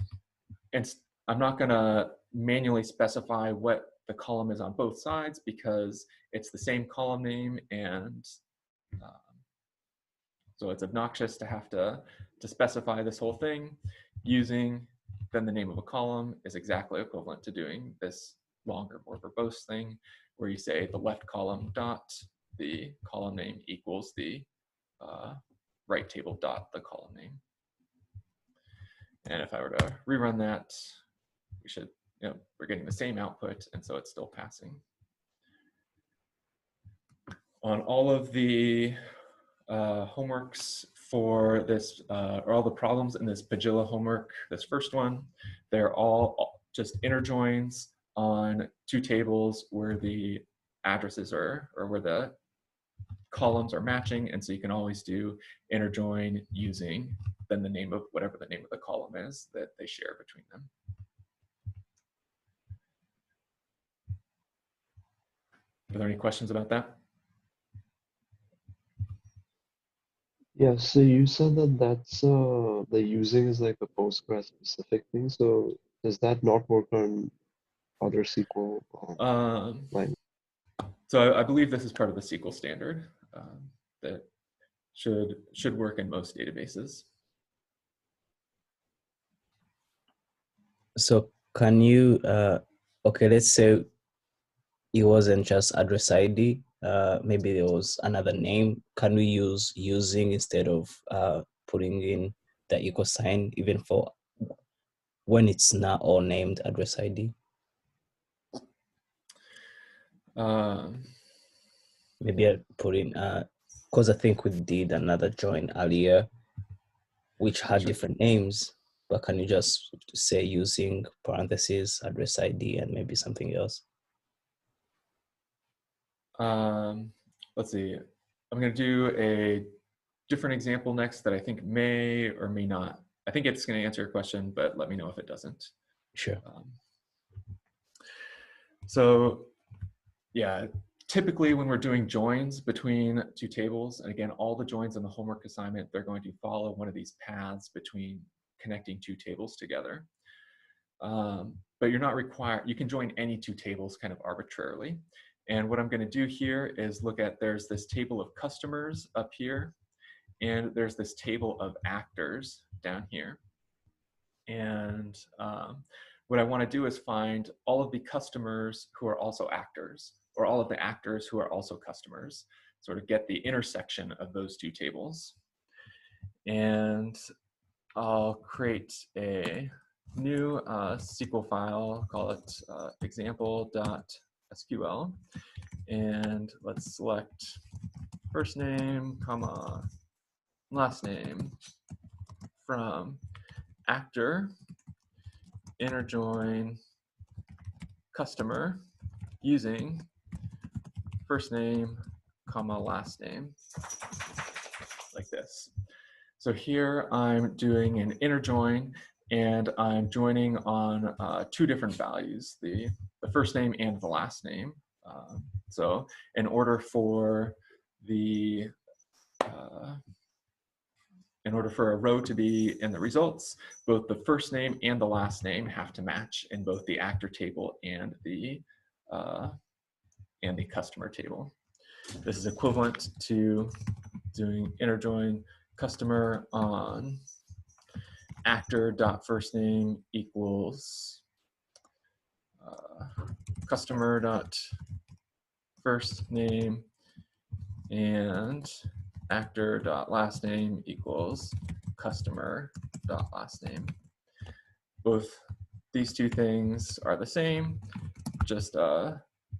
I'm not gonna manually specify what the column is on both sides because it's the same column name, and so it's obnoxious to have to specify this whole thing. Using then the name of a column is exactly equivalent to doing this longer, more verbose thing where you say the left column dot the column name equals the right table dot the column name. And if I were to rerun that, we should, we're getting the same output, and so it's still passing. On all of the homeworks for this, or all the problems in this Pagilla homework, this first one, they're all just inner joins on two tables where the addresses are, or where the columns are matching, and so you can always do inner join using then the name of whatever the name of the column is that they share between them. Are there any questions about that? Yeah, so you said that that's the using is like a Postgres specific thing. So does that not work on other SQL languages? So I believe this is part of the SQL standard that should work in most databases. So can you, okay, let's say it wasn't just address ID, maybe there was another name. Can we use using instead of putting in the equal sign, even for when it's not all named address ID? Maybe I put in, because I think we did another join earlier, which had different names, but can you just say using parentheses, address ID, and maybe something else? Let's see. I'm going to do a different example next that I think may or may not. I think it's going to answer your question, but let me know if it doesn't. Sure. So yeah, typically when we're doing joins between two tables, and again, all the joins in the homework assignment, they're going to follow one of these paths between connecting two tables together. But you're not required, you can join any two tables kind of arbitrarily. And what I'm going to do here is look at, there's this table of customers up here, and there's this table of actors down here. And what I want to do is find all of the customers who are also actors, or all of the actors who are also customers, sort of get the intersection of those two tables. And I'll create a new SQL file, call it example.sql, and let's select first name, comma, last name from actor, inner join customer using first name, comma, last name, like this. So here I'm doing an inner join, and I'm joining on two different values, the first name and the last name. So in order for the in order for a row to be in the results, both the first name and the last name have to match in both the actor table and the customer table. This is equivalent to doing inner join customer on actor.firstname equals customer.firstname and actor.lastname equals customer.lastname. Both these two things are the same, just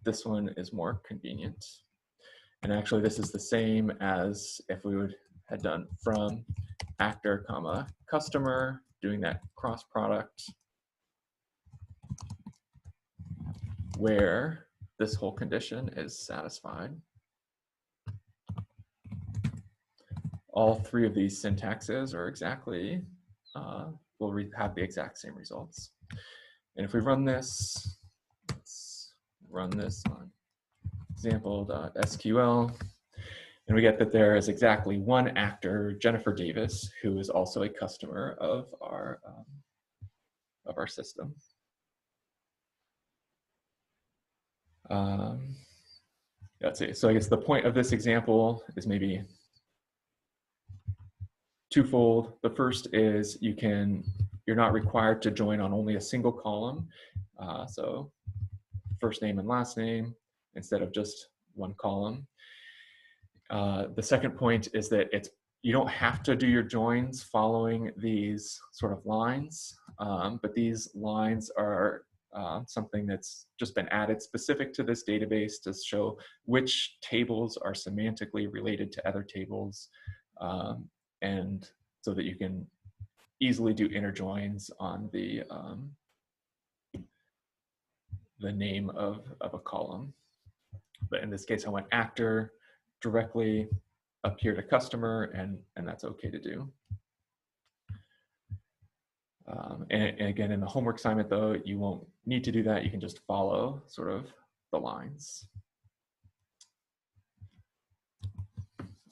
this one is more convenient. And actually this is the same as if we had done from actor, comma, customer, doing that cross product where this whole condition is satisfied. All three of these syntaxes are exactly we'll have the exact same results. And if we run this, let's run this on example.sql, and we get that there is exactly one actor, Jennifer Davis, who is also a customer of our system. Let's see. So I guess the point of this example is maybe twofold. The first is you're not required to join on only a single column. So first name and last name instead of just one column. The second point is that you don't have to do your joins following these sort of lines, but these lines are something that's just been added specific to this database to show which tables are semantically related to other tables, and so that you can easily do inner joins on the name of a column. But in this case, I went actor directly up here to customer, and that's okay to do. And again, in the homework assignment, though, you won't need to do that. You can just follow sort of the lines.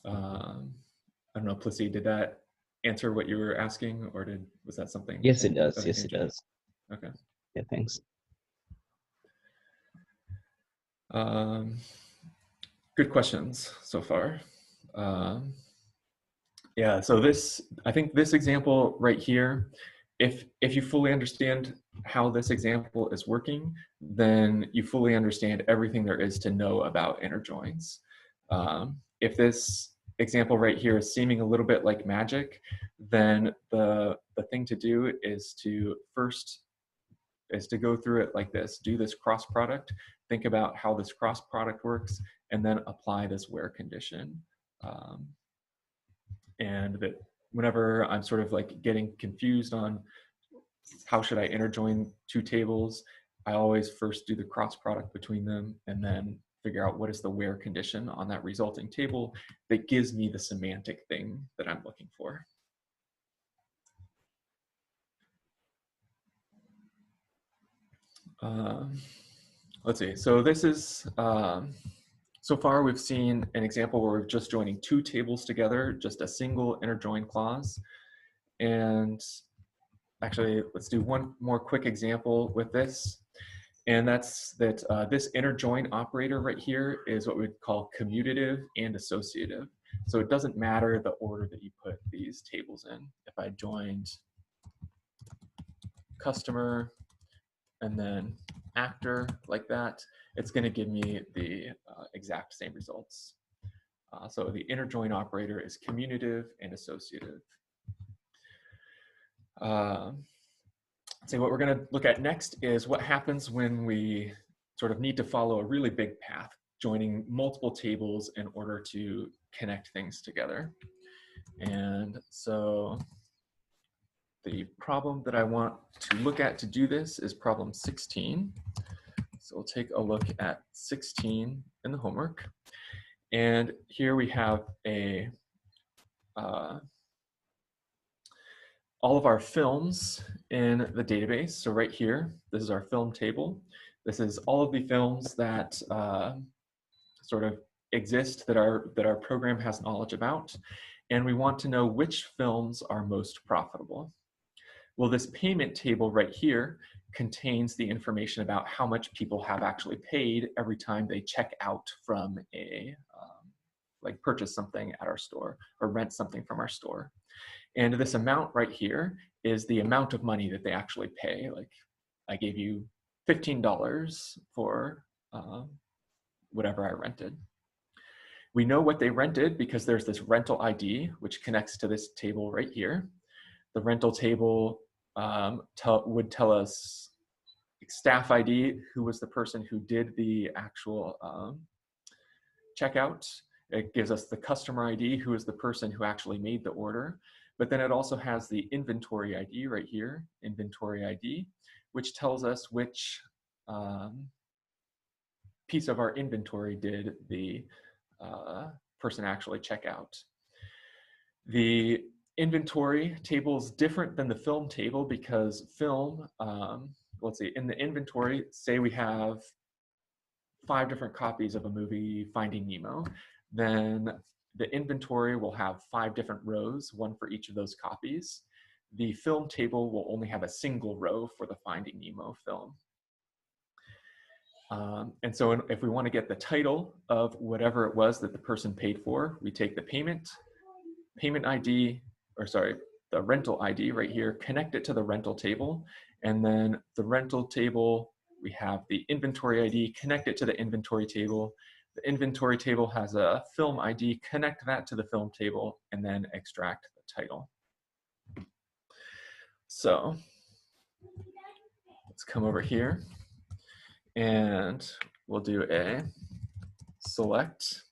I don't know, Plissy, did that answer what you were asking, or was that something? Yes, it does. Yes, it does. Okay. Yeah, thanks. Good questions so far. Yeah, so I think this example right here, if you fully understand how this example is working, then you fully understand everything there is to know about inner joins. If this example right here is seeming a little bit like magic, then the thing to do is to go through it like this. Do this cross product, think about how this cross product works, and then apply this where condition. And that whenever I'm sort of like getting confused on how should I interjoin two tables, I always first do the cross product between them and then figure out what is the where condition on that resulting table that gives me the semantic thing that I'm looking for. Let's see, so this is, so far we've seen an example where we're just joining two tables together, just a single inner join clause. And actually, let's do one more quick example with this. And that's that this inner join operator right here is what we'd call commutative and associative. So it doesn't matter the order that you put these tables in. If I joined customer and then actor like that, it's going to give me the exact same results. So the inner join operator is commutative and associative. So what we're going to look at next is what happens when we sort of need to follow a really big path, joining multiple tables in order to connect things together. And so the problem that I want to look at to do this is problem 16. So we'll take a look at 16 in the homework. And here we have all of our films in the database. So right here, this is our film table. This is all of the films that sort of exist that our program has knowledge about. And we want to know which films are most profitable. Well, this payment table right here contains the information about how much people have actually paid every time they check out from like purchase something at our store or rent something from our store. And this amount right here is the amount of money that they actually pay. Like I gave you $15 for whatever I rented. We know what they rented because there's this rental ID, which connects to this table right here. The rental table would tell us staff ID, who was the person who did the actual checkout. It gives us the customer ID, who is the person who actually made the order. But then it also has the inventory ID right here, inventory ID, which tells us which piece of our inventory did the person actually check out. The inventory table is different than the film table because film, let's see, in the inventory, say we have 5 different copies of a movie, Finding Nemo, then the inventory will have 5 different rows, one for each of those copies. The film table will only have a single row for the Finding Nemo film. And so if we want to get the title of whatever it was that the person paid for, we take the payment ID, or sorry, the rental ID right here, connect it to the rental table, and then the rental table, we have the inventory ID, connect it to the inventory table. The inventory table has a film ID, connect that to the film table, and then extract the title. So let's come over here and we'll do a select,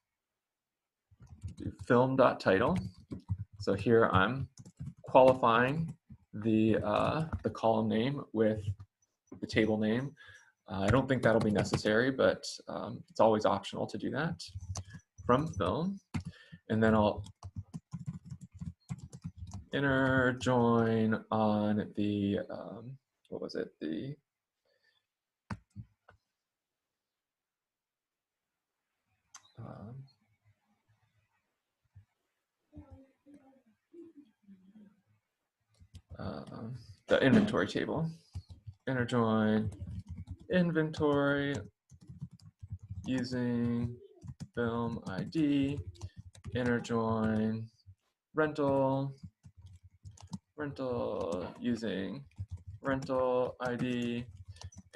do film.title. So here I'm qualifying the column name with the table name. I don't think that'll be necessary, but it's always optional to do that. From film, and then I'll inner join on the, what was it? The inventory table. Inner join inventory using film ID, inner join rental using rental ID,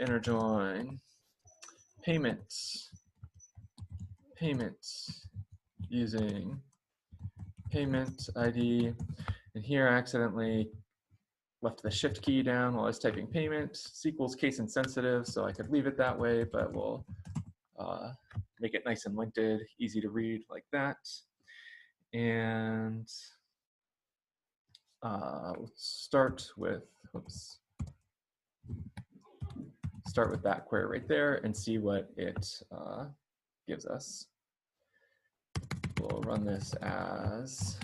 inner join payments using payment ID. And here I accidentally left the shift key down while I was typing payment. SQL's case insensitive, so I could leave it that way, but we'll make it nice and linted, easy to read like that. And let's start with, start with that query right there and see what it gives us. We'll run this as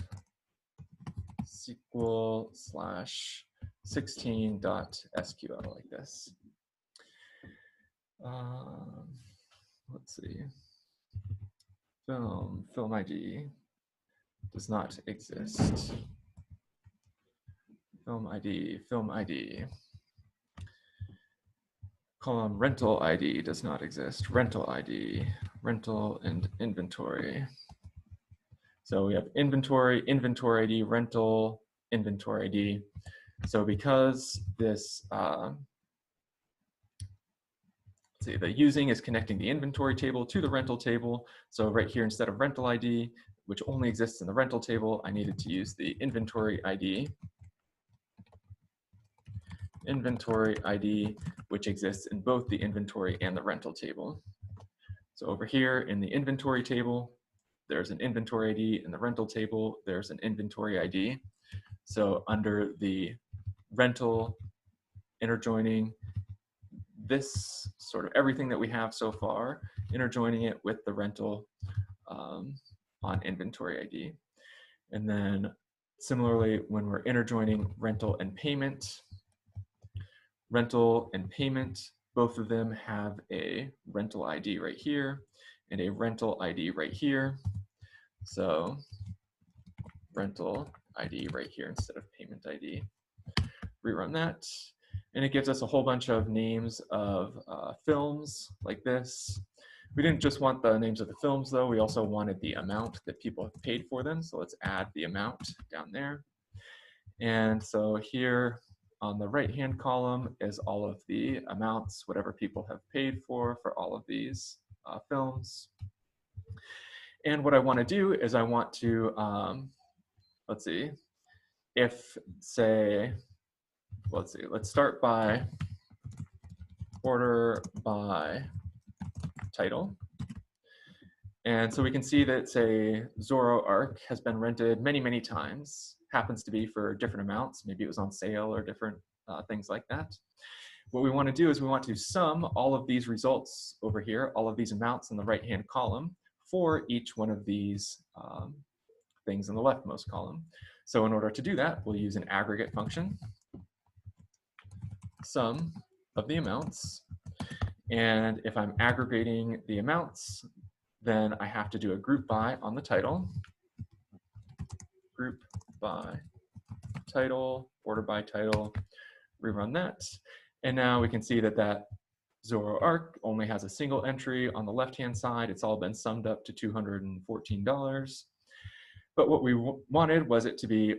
SQL/16.sql like this. Let's see. Film ID does not exist. Film ID. Column rental ID does not exist. Rental ID, rental and inventory. So we have inventory ID, rental, inventory ID. So because this, let's see, the using is connecting the inventory table to the rental table. So right here, instead of rental ID, which only exists in the rental table, I needed to use the inventory ID, which exists in both the inventory and the rental table. So over here in the inventory table, there's an inventory ID. In the rental table, there's an inventory ID. So under the rental, interjoining this sort of everything that we have so far, interjoining it with the rental on inventory ID. And then similarly, when we're interjoining rental and payment, both of them have a rental ID right here and a rental ID right here. So rental ID right here instead of payment ID. Rerun that. And it gives us a whole bunch of names of films like this. We didn't just want the names of the films though, we also wanted the amount that people have paid for them. So let's add the amount down there. And so here on the right-hand column is all of the amounts, whatever people have paid for all of these films. And what I want to do is I want to, let's see, if say, let's start by order by title. And so we can see that, say, Zorro Arc has been rented many, many times, happens to be for different amounts. Maybe it was on sale or different things like that. What we want to do is we want to sum all of these results over here, all of these amounts in the right-hand column for each one of these things in the leftmost column. So in order to do that, we'll use an aggregate function, sum of the amounts. And if I'm aggregating the amounts, then I have to do a group by on the title, group by title, order by title, rerun that. And now we can see that that Zoroark only has a single entry on the left-hand side. It's all been summed up to $214. But what we wanted was it to be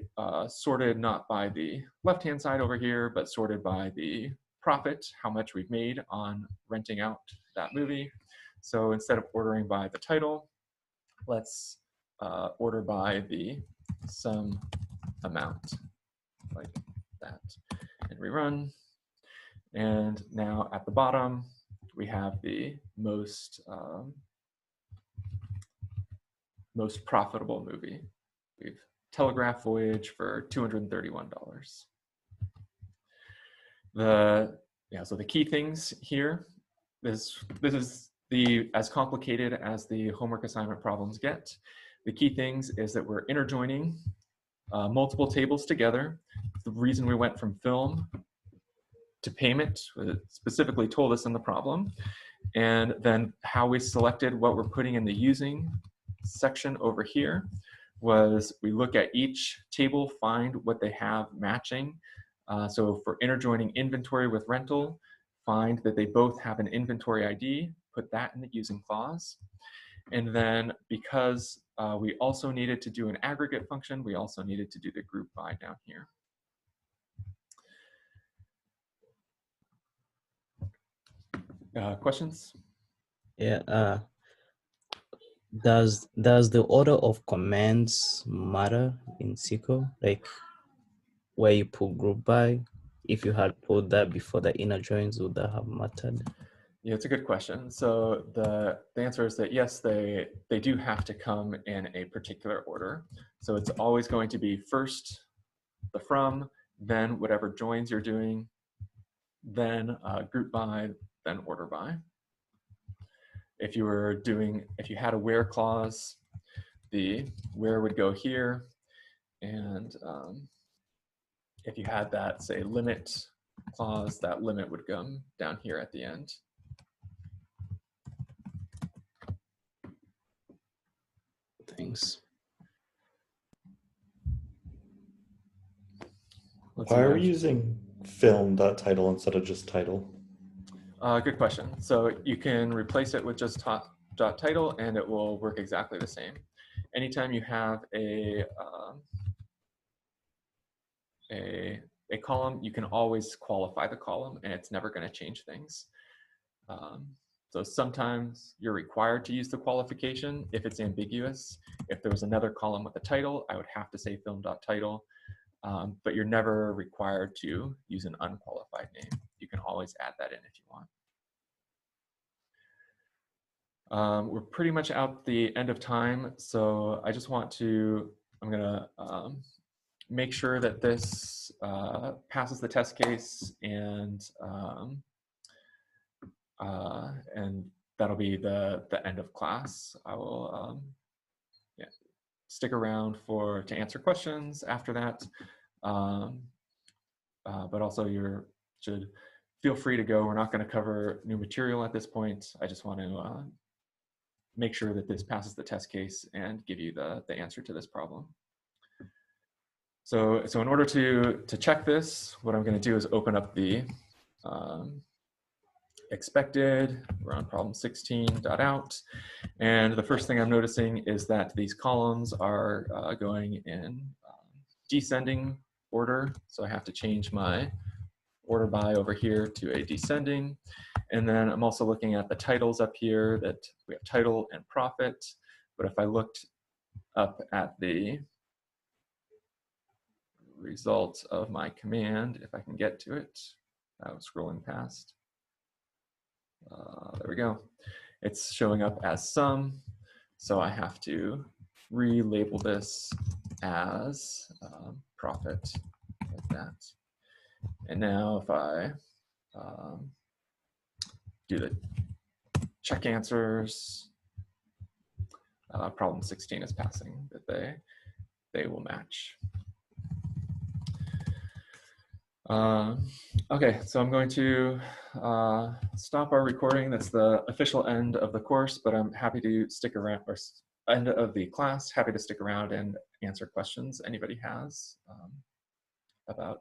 sorted not by the left-hand side over here, but sorted by the profit, how much we've made on renting out that movie. So instead of ordering by the title, let's order by the sum amount, like that, and rerun. And now at the bottom, we have the most profitable movie. We've Telegraph Voyage for $231. So the key things here, this is as complicated as the homework assignment problems get. The key things is that we're interjoining multiple tables together. The reason we went from film to payment, it specifically told us in the problem. And then how we selected what we're putting in the using section over here was we look at each table, find what they have matching. So for interjoining inventory with rental, find that they both have an inventory ID, put that in the using clause. And then because we also needed to do an aggregate function, we also needed to do the group by down here. Questions? Yeah. Does the order of commands matter in SQL? Like where you put group by? If you had put that before the inner joins, would that have mattered? Yeah, it's a good question. So the answer is that yes, they do have to come in a particular order. So it's always going to be first the from, then whatever joins you're doing, then group by, then order by. If you had a where clause, the where would go here, and if you had that, say, limit clause, that limit would come down here at the end. Thanks. Why are we using film.title instead of just title? Good question. So you can replace it with just .title and it will work exactly the same. Anytime you have a column, you can always qualify the column and it's never going to change things. So sometimes you're required to use the qualification if it's ambiguous. If there was another column with a title, I would have to say film.title, but you're never required to use an unqualified name. You can always add that in if you want. We're pretty much out the end of time, so I just want to, I'm gonna make sure that this passes the test case, and that'll be the end of class. I will stick around to answer questions after that, but also you should feel free to go. We're not going to cover new material at this point. I just want to make sure that this passes the test case and give you the answer to this problem. So in order to check this, what I'm going to do is open up the expected. We're on problem 16.out. And the first thing I'm noticing is that these columns are going in descending order. So I have to change my order by over here to a descending. And then I'm also looking at the titles up here, that we have title and profit. But if I looked up at the result of my command, if I can get to it, I was scrolling past. There we go. It's showing up as sum. So I have to relabel this as profit, like that. And now if I do the check answers, problem 16 is passing, that they will match. Okay, so I'm going to stop our recording. That's the official end of the course, but I'm happy to stick around, or end of the class, happy to stick around and answer questions anybody has about